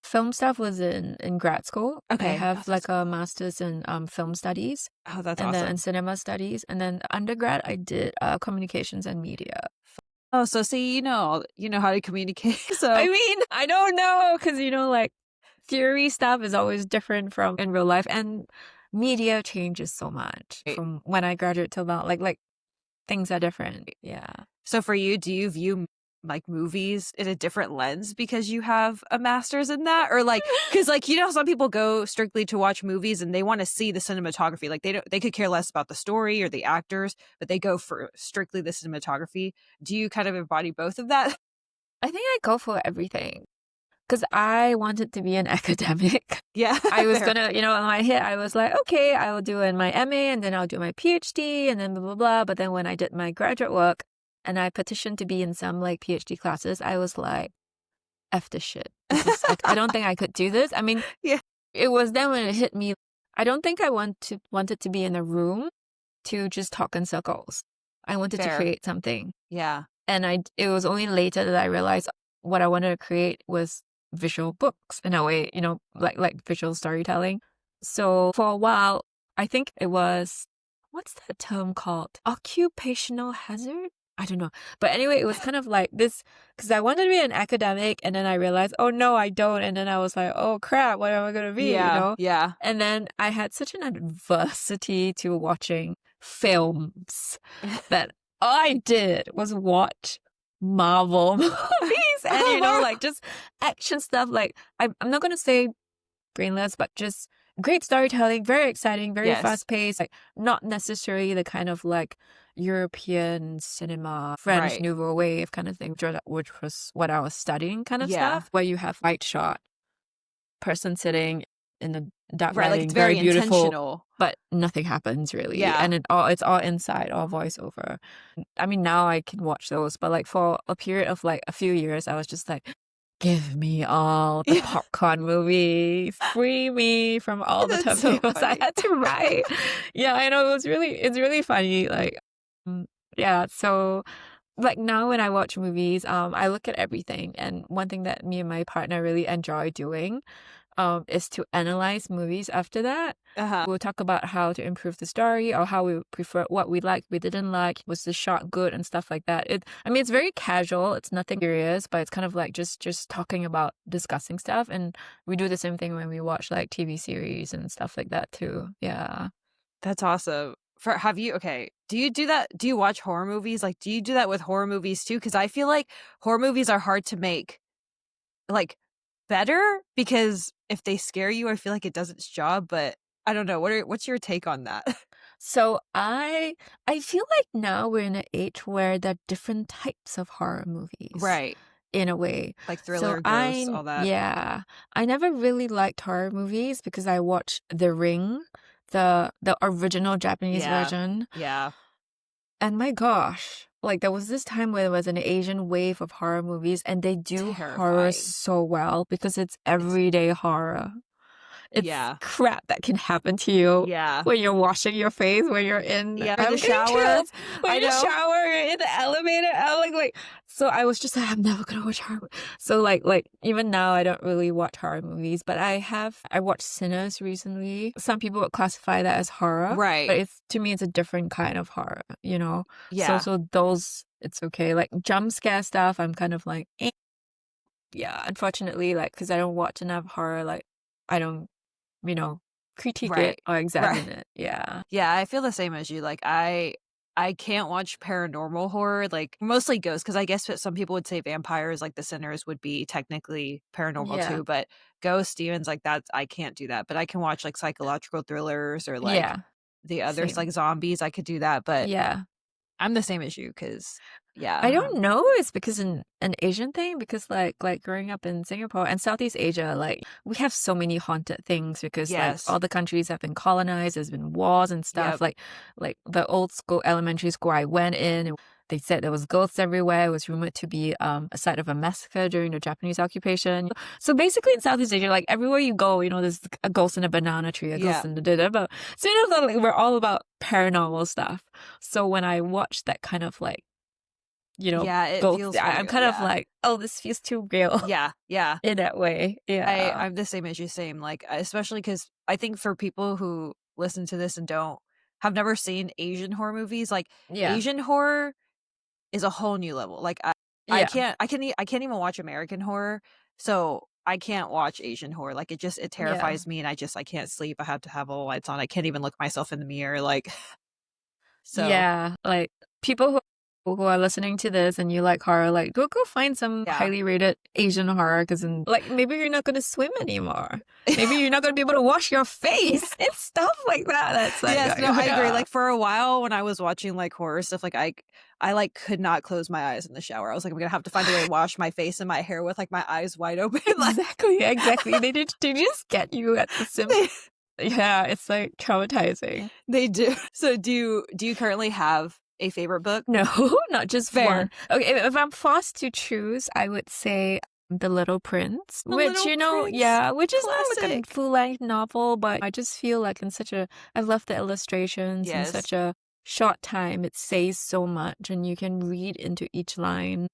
Film stuff was in grad school. I Okay. Oh, have that's like a cool. master's in film studies Oh, that's and then in awesome. cinema studies. And then undergrad, I did communications and media. Oh, so see, you know how to communicate. I So mean, I don't know because, like theory stuff is always different from in real life. And media changes so much from when I graduated till now. Like things are different. Yeah. So for you, do you view like movies in a different lens because you have a master's in that, or like because like some people go strictly to watch movies and they want to see the cinematography, like they could care less about the story or the actors, but they go for strictly the cinematography. Do you kind of embody both of that? I think I go for everything because I wanted to be an academic. Yeah, I was fair. gonna, in my head, I was like, okay, I will do in my MA and then I'll do my PhD and then blah, blah, blah. But then when I did my graduate work and I petitioned to be in some like PhD classes, I was like, F this shit. I don't think I could do this. I mean, Yeah, it was then when it hit me. I don't think I wanted to be in a room to just talk in circles. I wanted to fair. create something. Yeah. And it was only later that I realized what I wanted to create was visual books in a way, like visual storytelling. So for a while, I think it was, what's that term called? Occupational hazard? I don't know. But anyway, it was kind of like this because I wanted to be an academic and then I realized, oh no, I don't. And then I was like, oh crap, what am I going to be, Yeah. Yeah. And then I had such an adversity to watching films that all I did was watch Marvel movies and Oh, Mar- like just action stuff. Like I'm not gonna say brainless, but just great storytelling, very exciting, very yes. fast paced. Like not necessarily the kind of like European cinema, French Right. Nouveau Wave kind of thing, which was what I was studying, kind of Yeah. stuff, where you have light shot, person sitting in the dark Right. Like it's lighting, very very beautiful, intentional. but nothing happens really, Yeah. and it's all inside, all voiceover. I mean, now I can watch those, but like for a period of like a few years, I was just like, give me all the Yeah. popcorn movies, free me from all the That's so tomatoes I funny. had to write. Yeah, I know it's really funny. Like, yeah, so like now when I watch movies, I look at everything, and one thing that me and my partner really enjoy doing is to analyze movies after that. Uh-huh. We'll talk about how to improve the story or how we prefer what we liked, we didn't like, was the shot good and stuff like that. I mean, it's very casual. It's nothing serious, but it's kind of like just talking about discussing stuff. And we do the same thing when we watch like TV series and stuff like that too. Yeah. That's awesome. Have you okay, do you do that? Do you watch horror movies? Like, do you do that with horror movies too? Because I feel like horror movies are hard to make, like, better because if they scare you, I feel like it does its job, but I don't know. What's your take on that? So I feel like now we're in an age where there are different types of horror movies Right. in a way. Like So thriller, ghosts, all that. yeah, I never really liked horror movies because I watched The Ring the original Japanese Yeah. version. Yeah. And my gosh, like there was this time where there was an Asian wave of horror movies, and they do horror Terrifying. so well because it's It's everyday horror. It's yeah. crap that can happen to you Yeah. when you're washing your face, when you're in. Yeah, in I'm the getting shower. chills. When I you're in the know. shower, you're in the elevator. I'm like. So I was just like, I'm never gonna watch horror. So like even now, I don't really watch horror movies, but I watched Sinners recently. Some people would classify that as horror, Right. but it's to me, it's a different kind of horror. Yeah. So those it's okay. Like jump scare stuff, I'm kind of like, eh. Yeah. Unfortunately, like because I don't watch enough horror, like I don't you know, critique it Right. or Right. examine it. Yeah. Yeah, I feel the same as you. Like I can't watch paranormal horror, like mostly ghosts, because I guess that some people would say vampires, like The Sinners, would be technically paranormal Yeah. too. But ghosts, demons, like that, I can't do that. But I can watch like psychological thrillers or like Yeah. the others, Same. like zombies. I could do that. But Yeah. I'm the same as you, because I yeah, don't know. It's because an Asian thing because like growing up in Singapore and Southeast Asia, like we have so many haunted things because like yes, all the countries have been colonized. There's been wars and stuff. yep, Like the old school elementary school I went in, and they said there was ghosts everywhere. It was rumored to be a site of a massacre during the Japanese occupation. So basically in Southeast Asia, like everywhere you go, there's a ghost in a banana tree, a yeah, ghost in the da but so like, we're all about paranormal stuff. So when I watch that kind of like yeah. It both. feels I'm real. kind of Yeah, like, oh, this feels too real yeah, yeah. in that way. Yeah. I'm the same as you, same, like, especially because I think for people who listen to this and don't have never seen Asian horror movies, like, Yeah. Asian horror is a whole new level, like, Yeah. I can't even watch American horror, so I can't watch Asian horror, like, it Yeah. terrifies me, and I can't sleep, I have to have all the lights on, I can't even look myself in the mirror, like, so, Yeah. Like people who are listening to this and you like horror, like go find some yeah. highly rated Asian horror because like maybe you're not gonna swim anymore. Maybe you're not gonna be able to wash your face and stuff like that. That's like, Yes, no, I agree, yeah. like, for a while when I was watching, like, horror stuff, like, like, could not close my eyes in the shower, I was like, "I'm gonna have to find a way to wash my face and my hair with, like, my eyes wide open," like, Exactly. They just get you at the sim. they Yeah, it's like traumatizing. they do. So, do you currently have a favorite book? No, not just one. Fair. Okay, if I'm forced to choose, I would say The Little Prince, The which, Little Prince. yeah, which is not like a Classic. full-length novel, but I just feel like I love the illustrations in Yes. such a short time. It says so much and you can read into each line.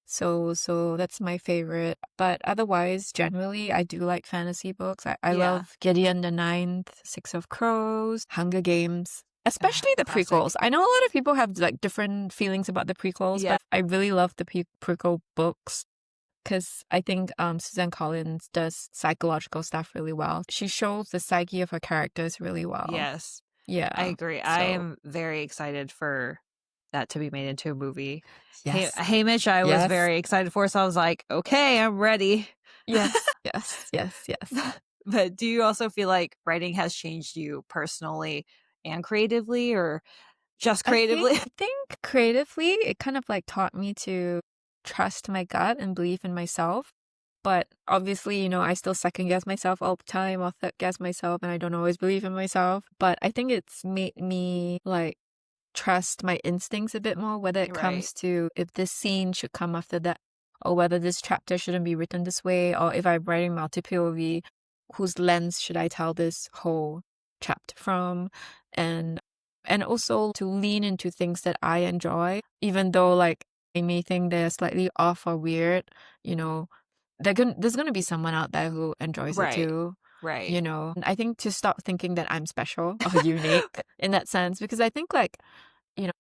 So that's my favorite. But otherwise, generally, I do like fantasy books. I Yeah. love Gideon the Ninth, Six of Crows, Hunger Games, especially the prequels. Classic. I know a lot of people have like different feelings about the prequels, Yeah. but I really love the prequel books because I think Suzanne Collins does psychological stuff really well. She shows the psyche of her characters really well. Yes. I Yeah. agree. I So, am very excited for that to be made into a movie. Hey, yes. Mitch, I was Yes. very excited for, so I was like, "Okay, I'm ready." Yes. Yes. Yes. Yes. But do you also feel like writing has changed you personally and creatively, or just I think creatively? I think creatively it kind of like taught me to trust my gut and believe in myself. But obviously, I still second guess myself all the time. I'll third guess myself and I don't always believe in myself. But I think it's made me like trust my instincts a bit more, whether it Right. comes to if this scene should come after that, or whether this chapter shouldn't be written this way, or if I'm writing multi-POV, whose lens should I tell this whole chapter from? And also to lean into things that I enjoy, even though like I may think they're slightly off or weird, you know, there's gonna be someone out there who enjoys it Right. too. Right. And I think to stop thinking that I'm special or unique in that sense, because I think like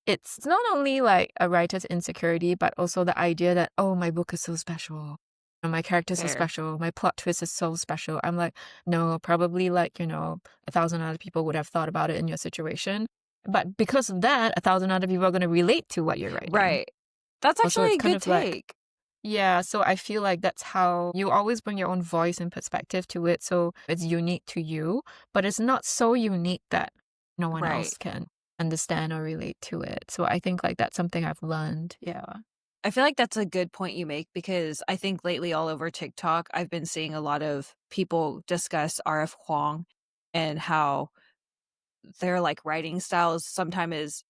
it's not only like a writer's insecurity, but also the idea that, oh, my book is so special. And my characters are Fair. special. My plot twist is so special. I'm like, no, probably like, 1,000 other people would have thought about it in your situation. But because of that, 1,000 other people are going to relate to what you're writing. Right. That's Also, actually it's a kind good of like, take. yeah, so I feel like that's how you always bring your own voice and perspective to it. So it's unique to you, but it's not so unique that no one Right. else can understand or relate to it. So I think like that's something I've learned. Yeah. I feel like that's a good point you make, because I think lately all over TikTok, I've been seeing a lot of people discuss RF Huang and how their, like, writing styles sometimes is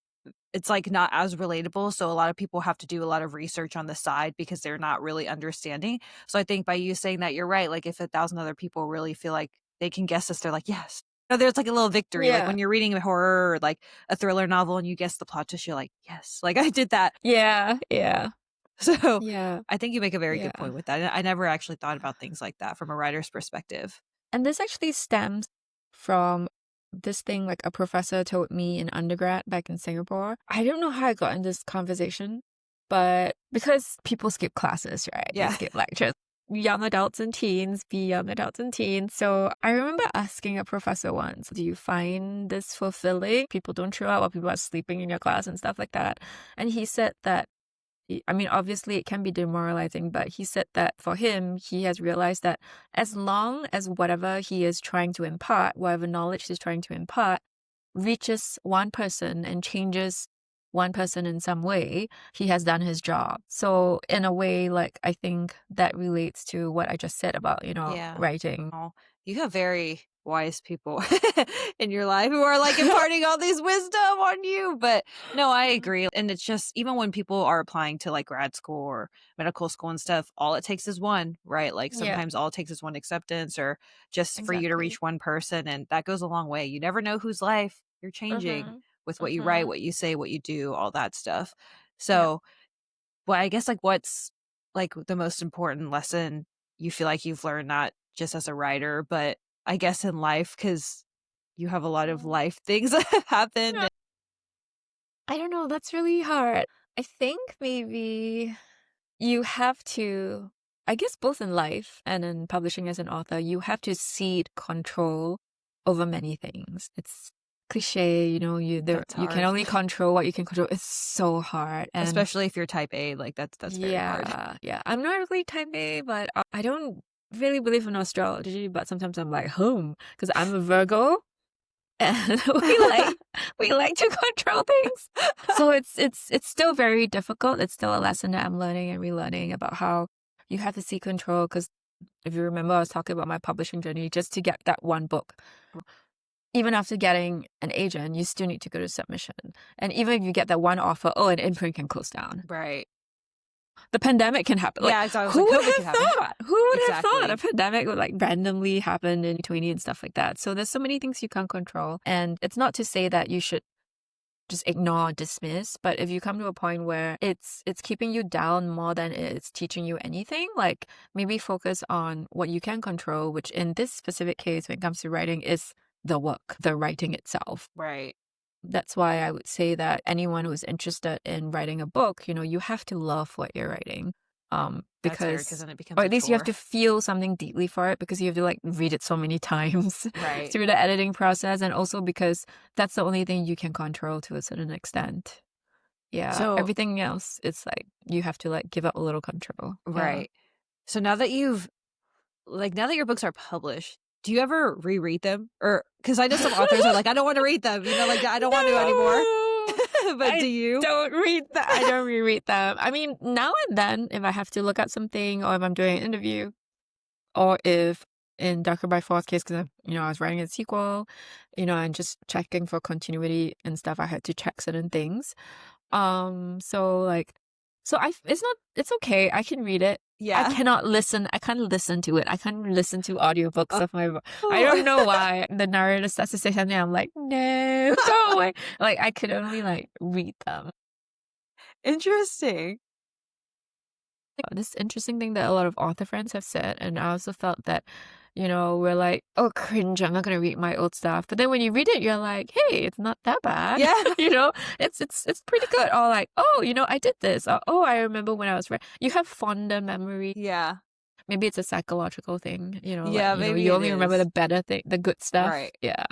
it's, like, not as relatable, so a lot of people have to do a lot of research on the side because they're not really understanding. So I think by you saying that, you're right, like, if 1,000 other people really feel like they can guess this, they're like, "Yes." So there's, like, a little victory, like, Yeah. when you're reading a horror or, like, a thriller novel and you guess the plot twist, you're like, "Yes." Like, I did that. Yeah. Yeah. So, Yeah. I think you make a very good Yeah. point with that, and I never actually thought about things like that from a writer's perspective. And this actually stems from this thing like a professor told me in undergrad back in Singapore. I don't know how I got in this conversation, but because people skip classes, right? They Yeah. skip lectures. Young adults and teens be young adults and teens. So I remember asking a professor once, do you find this fulfilling? People don't show up or people are sleeping in your class and stuff like that. And he said that I mean, obviously it can be demoralizing, but he said that for him, he has realized that as long as whatever he is trying to impart, whatever knowledge he's trying to impart, reaches one person and changes one person in some way, he has done his job. So in a way, like I think that relates to what I just said about, Yeah. writing. Oh, you have very wise people in your life who are, like, imparting all these wisdom on you, but no, I agree, and it's just even when people are applying to, like, grad school or medical school and stuff, all it takes is one, right? Like, Yeah, sometimes all it takes is one acceptance or just for you to exactly. reach one person, and that goes a long way. You never know whose life you're changing Mm-hmm. with what you write, Mm-hmm. what you say, what you do, all that stuff. Yeah. So, well, I guess, like, what's, like, the most important lesson you feel like you've learned, not just as a writer, but I guess in life, because you have a lot of Mm. life things that have happened. I don't know, that's really hard. I think maybe you have to, I guess both in life and in publishing as an author, you have to cede control over many things. It's cliche, That's you can hard. only control what you can control. It's so hard. And Especially if you're type A, like, that's very hard. yeah, yeah. I'm not really type A, but I don't really believe in astrology, but sometimes I'm like, because I'm a Virgo and we like to control things. So it's still very difficult. It's still a lesson that I'm learning and relearning about how you have to see control. Because if you remember, I was talking about my publishing journey just to get that one book. Even after getting an agent, you still need to go to submission. And even if you get that one offer, an imprint can close down. Right. The pandemic can happen. Like, Yeah, so I was who like, would COVID have could happen. thought? Who would have thought a Exactly. pandemic would like randomly happen in 2020 and stuff like that? So there's so many things you can't control. And it's not to say that you should just ignore or dismiss, but if you come to a point where it's keeping you down more than it's teaching you anything, like maybe focus on what you can control, which in this specific case, when it comes to writing, is the work, the writing itself. Right. That's why I would say that anyone who's interested in writing a book, you have to love what you're writing. That's fair, because Because, then it becomes or a at least you have chore. to feel something deeply for it because you have to like read it so many times Right. through the editing process. And also because that's the only thing you can control to a certain extent. Yeah. So Everything else, it's like you have to like give up a little control. Yeah. right. So now that you've now that your books are published, do you ever reread them? Or because I know some authors are like, "I don't wanna read them," like, "I don't want to anymore." No, But do I you? don't read that. I don't reread them. I mean, now and then, if I have to look at something, or if I'm doing an interview, or if in Darker by Force case, because I was writing a sequel, and just checking for continuity and stuff, I had to check certain things. So like, it's okay. I can read it. Yeah. I can't listen to it. I can't listen to audiobooks of my book. I don't Oh, know why. The narrator starts to say something, I'm like, no, go away. Like, I could only like read them. interesting. This interesting thing that a lot of author friends have said, and I also felt that, we're like, oh, cringe, I'm not gonna read my old stuff. But then when you read it, you're like, hey, it's not that bad. Yeah. It's pretty good. Or like, oh, I did this. Or, oh, I remember when I was you have fonder memory. Yeah. Maybe it's a psychological thing, like, Yeah, maybe you it only remember the is. better thing, the good stuff. Right. Yeah.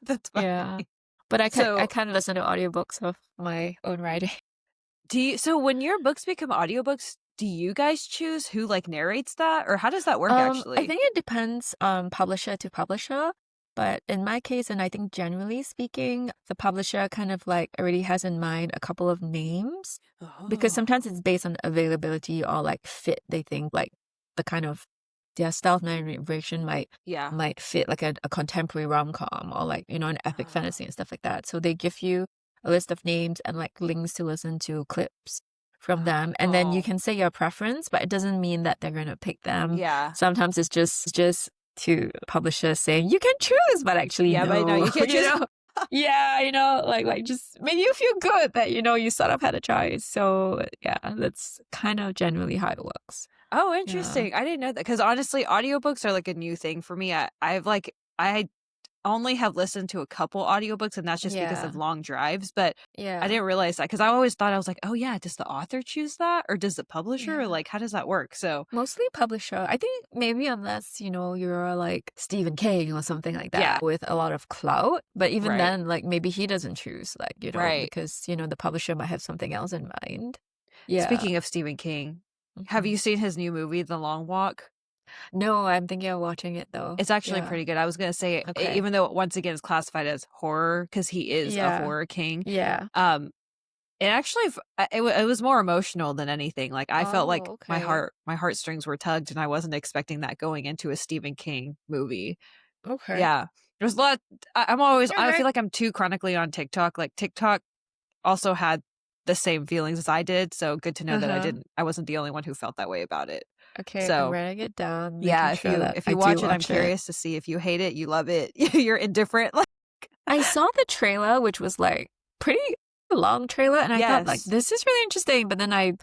That's Yeah. funny. But I So, can't listen to audiobooks of my own writing. when your books become audiobooks, do you guys choose who, like, narrates that? Or how does that work, I actually? think it depends publisher to publisher. But in my case, and I think generally speaking, the publisher kind of like already has in mind a couple of names because Oh. sometimes it's based on availability or like fit, they think like the kind of their style of narration Yeah. might fit like a contemporary rom-com or like, an epic Ah, fantasy and stuff like that. So they give you a list of names and like links to listen to clips from them. And then you oh, can say your preference, but it doesn't mean that they're gonna pick them. yeah. Sometimes it's just to publishers saying you can choose, but actually Yeah, but no, no, you can't choose. Yeah, like just make you feel good that you sort of had a choice. So yeah, that's kind of generally how it works. Oh, Yeah. interesting. I didn't know that because honestly, audiobooks are like a new thing for me. I only have listened to a couple audiobooks, and that's just because of Yeah. long drives, but I Yeah. didn't realize that because I always thought I was like, "Oh, yeah, does the author choose that, or does the publisher? Or, Yeah. like, how does that work?" So, Mostly publisher. I think maybe unless, you're like Stephen King or something like yeah, that with a lot of clout. But even right, then, like maybe he doesn't choose, like, right. because, the publisher might have something else in mind. Yeah. Speaking of Stephen King, have Mhm. you seen his new movie, The Long Walk? No, I'm thinking of watching it though. It's actually Yeah. pretty good. I was gonna say, Okay. even though once again it's classified as horror because he is a Yeah. horror king, Yeah. um, it actually it was more emotional than anything. Like, I felt Oh, like okay. my heartstrings were tugged, and I wasn't expecting that going into a Stephen King movie. Okay. Yeah. There's a lot I feel Okay. like I'm too chronically on TikTok. Like, TikTok also had the same feelings as I did, so good to know that Uh-huh. I wasn't the only one who felt that way about it. Okay, I'm So, writing it down, yeah, making sure that if I you do watch it, I'm watch it. curious to see if you hate it, you love it, you're indifferent. Like, I saw the trailer, which was like pretty long trailer, and I thought like yes. this is really interesting, but then I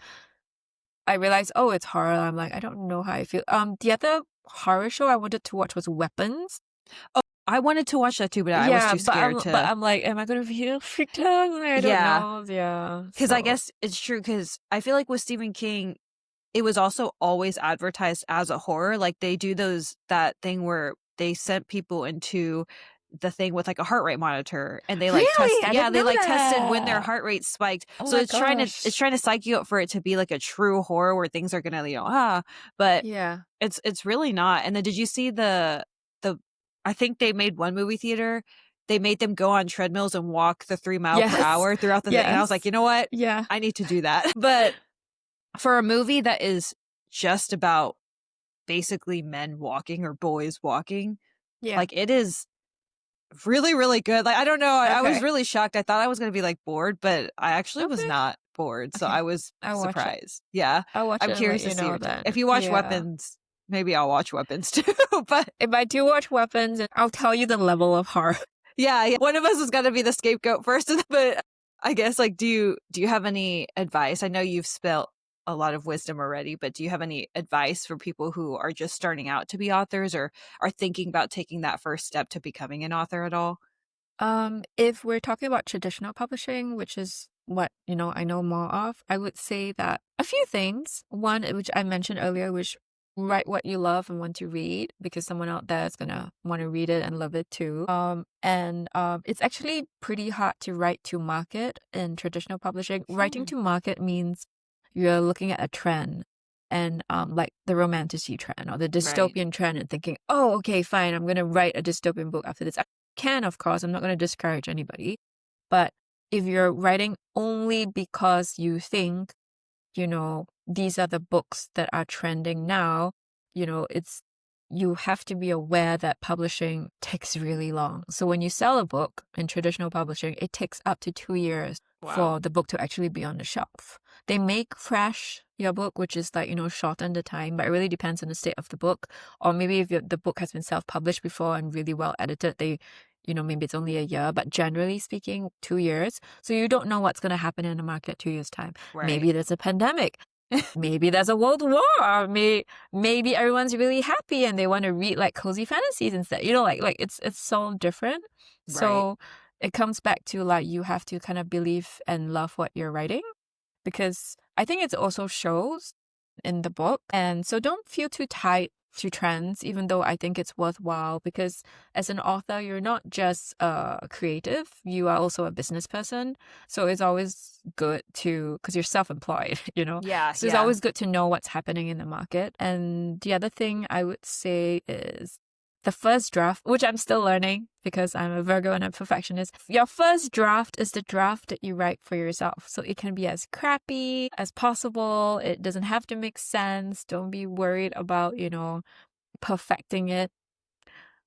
realized, oh, it's horror. I'm like, I don't know how I feel. The other horror show I wanted to watch was Weapons. Oh, I wanted to watch that too, but I was Yeah, too scared but to. I'm like, am I gonna feel freaked out? Like, I don't Yeah, know. Yeah. because I So guess it's true. Because I feel like with Stephen King, it was also always advertised as a horror. Like, they do that thing where they sent people into the thing with like a heart rate monitor, and they like really, tested, I yeah, didn't they know like tested when their that. heart rate spiked. Oh So my it's gosh. trying to psych you up for it to be like a true horror where things are gonna, but Yeah. it's really not. And then did you see the I think they made one movie theater. They made them go on treadmills and walk the 3 mile per Yes. hour throughout the thing. And I was like, Yes. you know what? Yeah. I need to do that. But for a movie that is just about basically men walking or boys walking, Yeah. like, it is really, really good. Like, I don't know. I was Okay. really shocked. I thought I was going to be like bored, but I actually was Okay. not bored. So Okay. I was I'll watch it. surprised. Yeah. I'll watch I'm it and let curious to you see know your take. then. If you watch Yeah. Weapons, maybe I'll watch Weapons too. But If I do watch Weapons, I'll tell you the level of horror. yeah, yeah, one of us is going to be the scapegoat first. But I guess, like, do you have any advice? I know you've spelt a lot of wisdom already, but do you have any advice for people who are just starting out to be authors or are thinking about taking that first step to becoming an author at all? If we're talking about traditional publishing, which is what, I know more of, I would say that a few things. One, which I mentioned earlier, which write what you love and want to read because someone out there is gonna want to read it and love it too. And it's actually pretty hard to write to market in traditional publishing. Writing Hmm. to market means you're looking at a trend and like the romantasy trend or the Right. dystopian trend and thinking, oh, okay, fine, I'm gonna write a dystopian book after this. Can, of course. I'm not going to discourage anybody. But if you're writing only because you think, these are the books that are trending now, you have to be aware that publishing takes really long. So when you sell a book in traditional publishing, it takes up to 2 years Wow. for the book to actually be on the shelf. They make fresh your book, which is like, shorten the time, but it really depends on the state of the book. Or maybe if the book has been self-published before and really well edited, maybe it's only a year, but generally speaking, 2 years. So you don't know what's going to happen in the market 2 years' time. Right. Maybe there's a pandemic. Maybe there's a world war. Maybe everyone's really happy and they want to read like cozy fantasies instead. Like it's so different. Right. So it comes back to like you have to kind of believe and love what you're writing because I think it also shows in the book. And so don't feel too tied to trends, even though I think it's worthwhile because as an author, you're not just creative, you are also a business person. So it's always good because you're self-employed, Yeah, So it's yeah. always good to know what's happening in the market. And the other thing I would say is the first draft, which I'm still learning because I'm a Virgo and a perfectionist. Your first draft is the draft that you write for yourself. So it can be as crappy as possible. It doesn't have to make sense. Don't be worried about, perfecting it.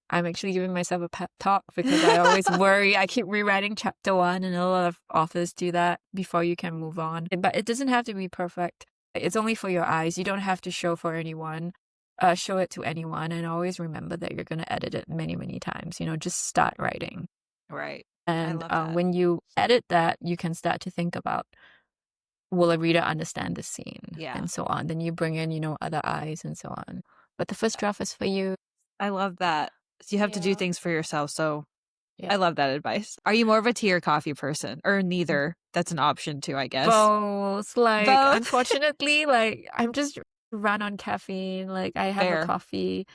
I'm actually giving myself a pep talk because I always worry. I keep rewriting chapter one, and a lot of authors do that before you can move on. But it doesn't have to be perfect. It's only for your eyes. You don't have to show it to anyone. And always remember that you're going to edit it many, many times. Just start writing. Right. I And love that. when you edit that, you can start to think about, will a reader understand the scene Yeah. and so on. Then you bring in, other eyes and so on. But the first draft is for you. I love that. So you have to do Yeah. things for yourself. So Yeah. I love that advice. Are you more of a tea or coffee person or neither? That's an option too, I guess. Both. Like, Both. unfortunately, like, I'm just run on caffeine. Like, I have a Fair. coffee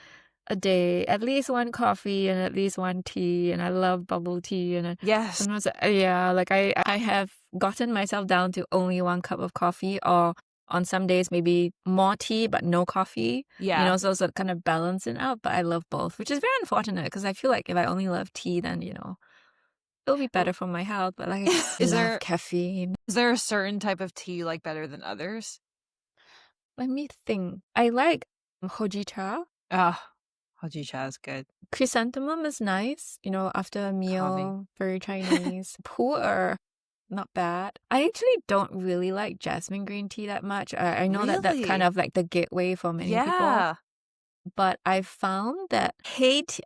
a day, at least one coffee and at least one tea. And I love bubble tea. And Yes. sometimes, yeah, like I have gotten myself down to only one cup of coffee, or on some days, maybe more tea, but no coffee. Yeah. So it's kind of balancing out. But I love both, which is very unfortunate because I feel like if I only love tea, then, it'll be better for my health. But like, I just Is love there caffeine. is there a certain type of tea you like better than others? Let me think. I like hojicha. Ah, hojicha is good. Chrysanthemum is nice, after a Calming. meal, very Chinese. Pu'er, not bad. I actually don't really like jasmine green tea that much. I know that that's kind Really? of like the gateway for many people, Yeah. but I've found that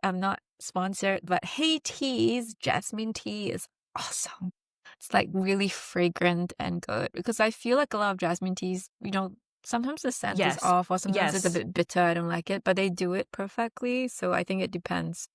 I'm not sponsored, but Tea's jasmine tea is awesome. It's like really fragrant and good because I feel like a lot of jasmine teas, sometimes the scent is Yes. off or sometimes it's a Yes. bit bitter. I don't like it, but they do it perfectly. So I think it depends.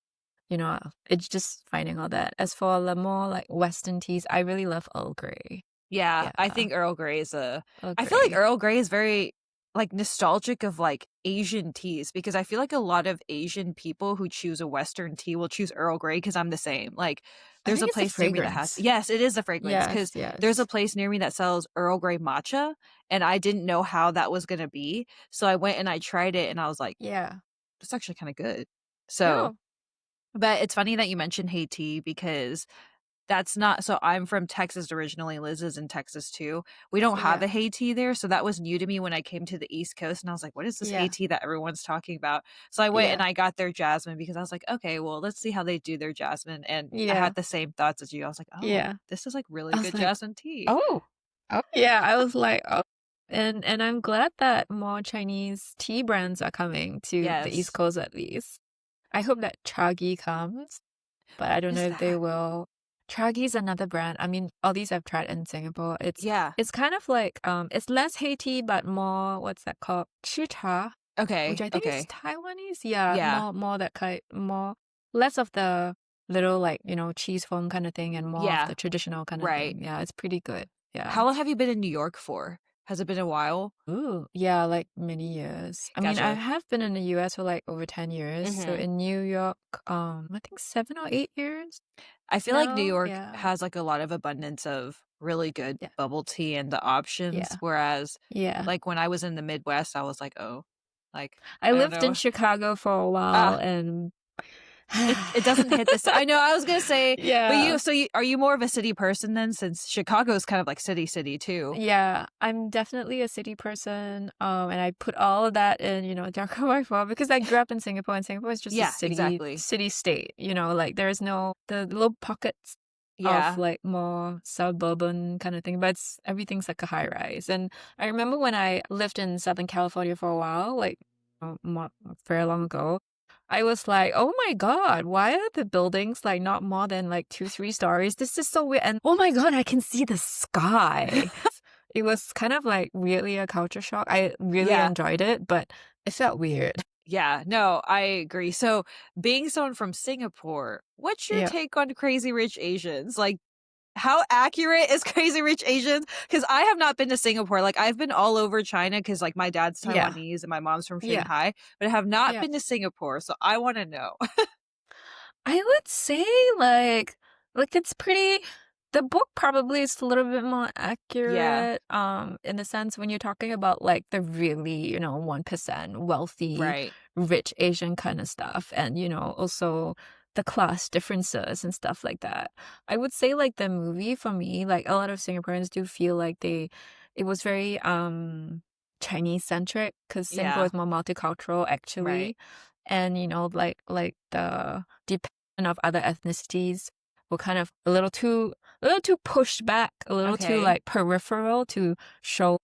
It's just finding all that. As for the more like Western teas, I really love Earl Grey. Yeah, I Yeah, think Earl Grey is a Earl I feel like Grey. Earl Grey is very like nostalgic of like Asian teas because I feel like a lot of Asian people who choose a Western tea will choose Earl Grey because I'm the same. Like I there's think a it's the place near me that has fragrance. yes, it is the fragrance because Yes, there's a yes. place near me that sells Earl Grey matcha and I didn't know how that was gonna be. So I went and I tried it and I was like, Yeah. it's actually kind of good. So Yeah. but it's funny that you mentioned Haiti because that's not so I'm from Texas originally, Liz is in Texas too. We don't have Yeah. a Haiti there, so that was new to me when I came to the East Coast, and I was like, "What is this Yeah. Haiti that everyone's talking about?" So I went and Yeah. I got their jasmine because I was like, "Okay, well, let's see how they do their jasmine," and I Yeah. had the same thoughts as you. I was like, "Oh, Yeah. this is, like, really I was good like, jasmine tea." oh. Oh yeah. I was like, oh. And I'm glad that more Chinese tea brands are coming to the East Yes. Coast at least. I hope that Chagi comes, but I What don't is know if they that? will. Chagi is another brand. I mean, all these I've tried in Singapore. It's Yeah. it's kind of like it's less Haiti but more, what's that called? Chicha, which Okay, I think is okay. Taiwanese. Yeah, Yeah. more that kind, more less of the little like, cheese foam kind of thing and more of the Yeah. traditional kind of Right. thing. Yeah, it's pretty good. Yeah. How long have you been in New York for? Has it been a while? Ooh, yeah, like many years. I mean, I Gotcha. have been in the US for like over 10 years. So Mhm. in New York, I think 7 or 8 years I feel like New now. York Yeah. has, like, a lot of abundance of really good Yeah. bubble tea and the options, Yeah. whereas, Yeah. like, when I was in the Midwest, I was like, "Oh, like, I I don't lived in know." Chicago for a while Ah, and it doesn't hit the I know, I was gonna say, but yeah. you are you more of a city person then since Chicago's kind of like city too? Yeah, I'm definitely a city person. And I put all of that in, Darko by Far because I grew up in Singapore and Singapore is just a Yeah, exactly. city state, like there's no the little pockets of Yeah. like more suburban kind of thing, but everything's like a high rise. And I remember when I lived in Southern California for a while, like very long ago, I was like, oh my God, why are the buildings like not more than like 2, 3 stories? This is so weird. And oh my God, I can see the sky. It was kind of like really a culture shock. I really Yeah. enjoyed it, but it felt weird. Yeah, no, I agree. So, being someone from Singapore, what's your Yeah. take on Crazy Rich Asians? Like, how accurate is Crazy Rich Asians? Because I have not been to Singapore. Like, I've been all over China because, like, my dad's Yeah. Taiwanese and my mom's from Yeah. Shanghai, but I have not Yeah. been to Singapore. So I want to know. I would say like it's pretty the book probably is a little bit more Yeah, accurate in the sense when you're talking about like the really, 1% wealthy right. rich Asian kind of stuff and also the class differences and stuff like that. I would say like the movie for me, like a lot of Singaporeans do feel like it was very Chinese centric because Singapore Yeah, is more multicultural right. actually. and like the depiction of other ethnicities were kind of a little too pushed back, a little too Okay. like peripheral to show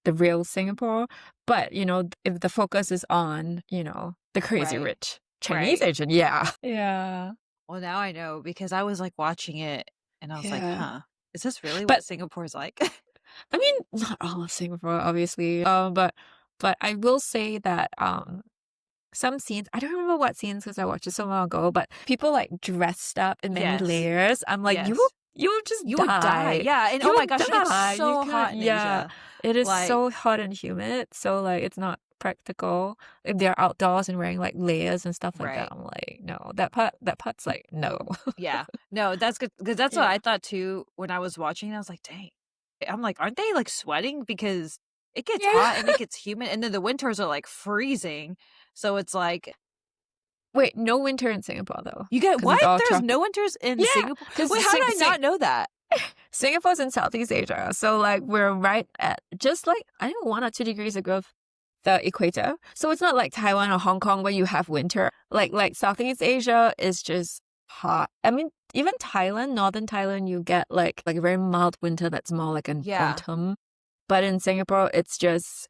the real Singapore. But if the focus is on the crazy Right. rich Chinese Right. agent, yeah, yeah, Well, now I know because I was like watching it and I was like, yeah. huh, is this really what But Singapore's like? I mean, not all of Singapore, obviously. But I will say that some scenes, I don't remember what scenes because I watched it so long ago, but people like dressed up in many Yes. layers. I'm like, Yes. you will just You would die. die. Yeah. And You oh my would gosh, it's die. You so can't, hot in yeah. Asia. It is Like, so hot and humid. So like it's not practical. If they're outdoors and wearing like layers and stuff like that, right. I'm like, no, that part's like, no. Yeah. No, that's good because that's what I Yeah. thought too when I was watching. I was like, dang. I'm like, aren't they like sweating because it gets hot and Yeah. it gets humid and then the winters are like freezing. So it's like Wait, no winter in Singapore though, you get because what? it's all There's tropic. no winters in Yeah, Singapore. because Wait, how did I not know that? Singapore's in Southeast Asia, so like we're right at just like I think 1 or 2 degrees above the equator. So it's not like Taiwan or Hong Kong where you have winter. Like Southeast Asia is just hot. I mean, even Thailand, northern Thailand, you get like a very mild winter that's more like an Yeah. autumn. But in Singapore, it's just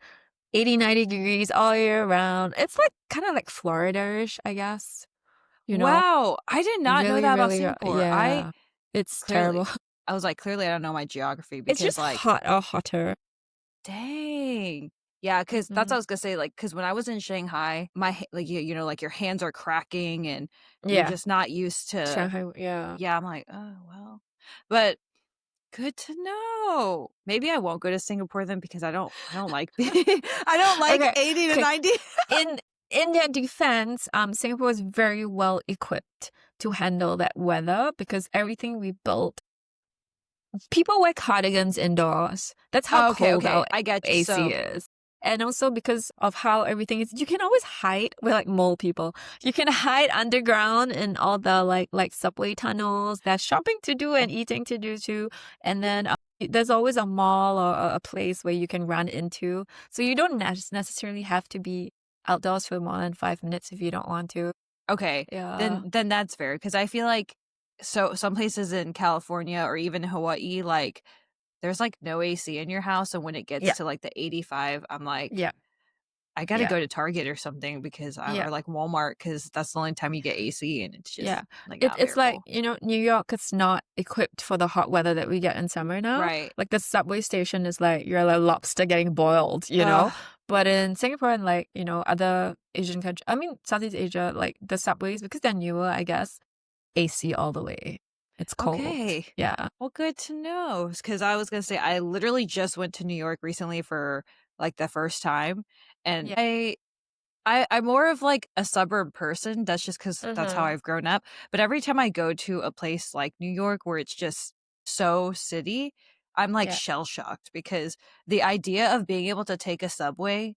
80, 90 degrees all year round. It's like kind of like Florida-ish, I guess. You know, Wow. I did not know really, that about really, Singapore. I yeah. It's clearly terrible. I was like, clearly I don't know my geography It's because just like, hot or hotter. dang. Yeah, because that's what Hmm. I was gonna say. Like, because when I was in Shanghai, like you know, like your hands are cracking and you're Yeah. just not used to. Shanghai, yeah. Yeah, I'm like, oh well, but good to know. Maybe I won't go to Singapore then because I don't like I don't like Okay, 80 to okay. 90. In in their defense, Singapore is very well equipped to handle that weather because everything we built, people wear cardigans indoors. That's how Okay, cold okay, our I get you. AC So is. And also because of how everything is, you can always hide. We're like mole people. You can hide underground in all the like subway tunnels. There's shopping to do and eating to do too. And then there's always a mall or a place where you can run into. So you don't necessarily have to be outdoors for more than 5 minutes if you don't want to. okay, Yeah. then that's fair because I feel like so some places in California or even Hawaii, like there's like no AC in your house, and when it gets Yeah. to like the 85, I'm like, Yeah. I gotta Yeah. go to Target or something because Yeah. or like Walmart because that's the only time you get AC, and it's Yeah. just like It, not it's like, bearable. New York is not equipped for the hot weather that we get in summer now. Right. Like the subway station is like you're like lobster getting boiled, you know? Ugh. But in Singapore and like, other Asian countries, I mean, Southeast Asia, like the subways, because they're newer, I guess, AC all the way. It's cold. Okay. Yeah. Well, good to know. Because I was gonna say I literally just went to New York recently for like the first time, and Yeah. I'm more of like a suburb person. That's just because that's how Mm-hmm. I've grown up. But every time I go to a place like New York where it's just so city, I'm like Yeah. shell shocked because the idea of being able to take a subway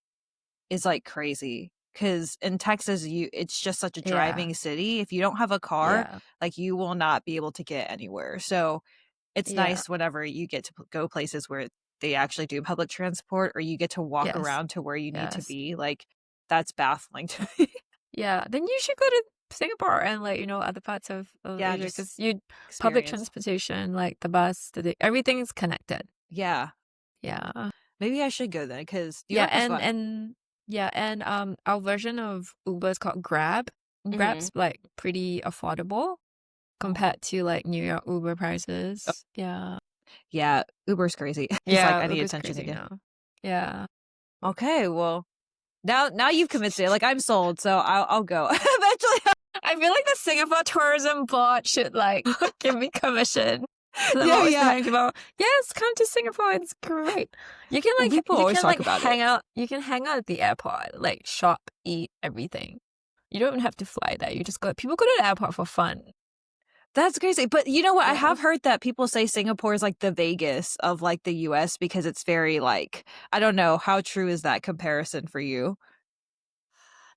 is like crazy. Because in Texas, it's just such a Yeah. driving city. If you don't have a car, Yeah. like you will not be able to get anywhere. So it's Yeah. nice whenever you get to go places where they actually do public transport or you get to walk Yes. around to where you need to Yes. be. Like, that's baffling to me. Yeah, then you should go to Singapore and like, other parts of Yeah, Asia just because you public experience. transportation, like the bus, everything's connected. Yeah. Yeah. Maybe I should go then because New Yeah, York was and fun. our version of Uber is called Grab. Mhm. Grab's like pretty affordable Oh. compared to like New York Uber Oh, prices. Yeah. yeah, Uber's crazy. He's like, Yeah, "I need Uber's attention crazy again." now. Yeah. Okay, well, now you've convinced me. Like, I'm sold, so I'll go. Eventually. I feel like the Singapore Tourism Board should like give me commission. 'Cause I'm Yeah, always yeah. telling people, yes, come to Singapore. It's great. You can Well, like people you always can talk like about it. hang out. You can hang out at the airport, like shop, eat, everything. You don't even have to fly there. You just go. People go to the airport for fun. That's crazy. But you know what? I Yeah. have heard that people say Singapore is like the Vegas of like the US because it's very like I don't know, how true is that comparison for you?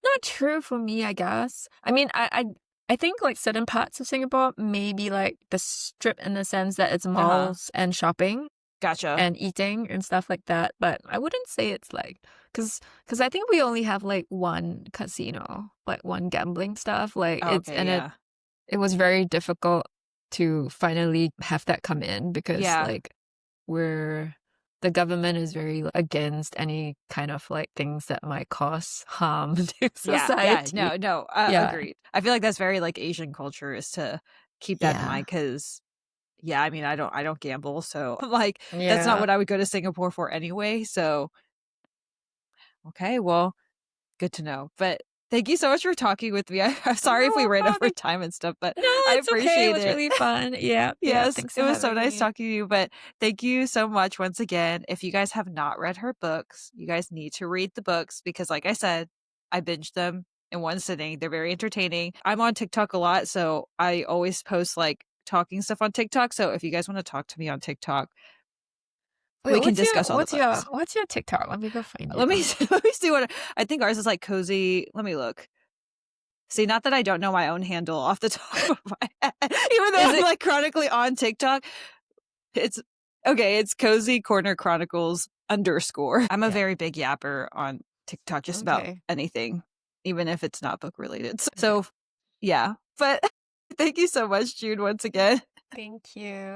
Not true for me, I guess. I mean, I think like certain parts of Singapore, maybe like the strip in the sense that it's Uh-huh. malls and shopping. Gotcha. and eating and stuff like that. But I wouldn't say it's like because I think we only have like one casino, like one gambling stuff. Like Oh, it's okay, and yeah. it was very difficult to finally have that come in because Yeah. like we're the government is very against any kind of like things that might cause harm to Yeah, yeah, society. no, no, Yeah. agreed. I feel like that's very, like, Asian culture is to keep that in Yeah. mind because yeah, I mean, I don't gamble, so, like, that's not Yeah. what I would go to Singapore for anyway, so okay, well, good to know, but thank you so much for talking with me. I'm sorry if we No ran over problem. time and stuff, but No, I it's okay. It appreciate was it. really fun. Yeah. Yeah. Yes, Thanks it for was so having nice me. talking to you, but thank you so much once again. If you guys have not read her books, you guys need to read the books because, like I said, I binged them in one sitting. They're very entertaining. I'm on TikTok a lot, so I always post like talking stuff on TikTok. So if you guys want to talk to me on TikTok, Wait, we can discuss all the books. what's your TikTok? Let me go find it Let me real quick. let me see what I think ours is like cozy. Let me look. See, not that I don't know my own handle off the top of my head, even though Is I'm it like chronically on TikTok. It's okay, it's Cozy Corner Chronicles _. I'm a yeah. very big yapper on TikTok, just about Okay. anything, even if it's not book related. Okay. So, yeah. But thank you so much, Jude, once again. Thank you.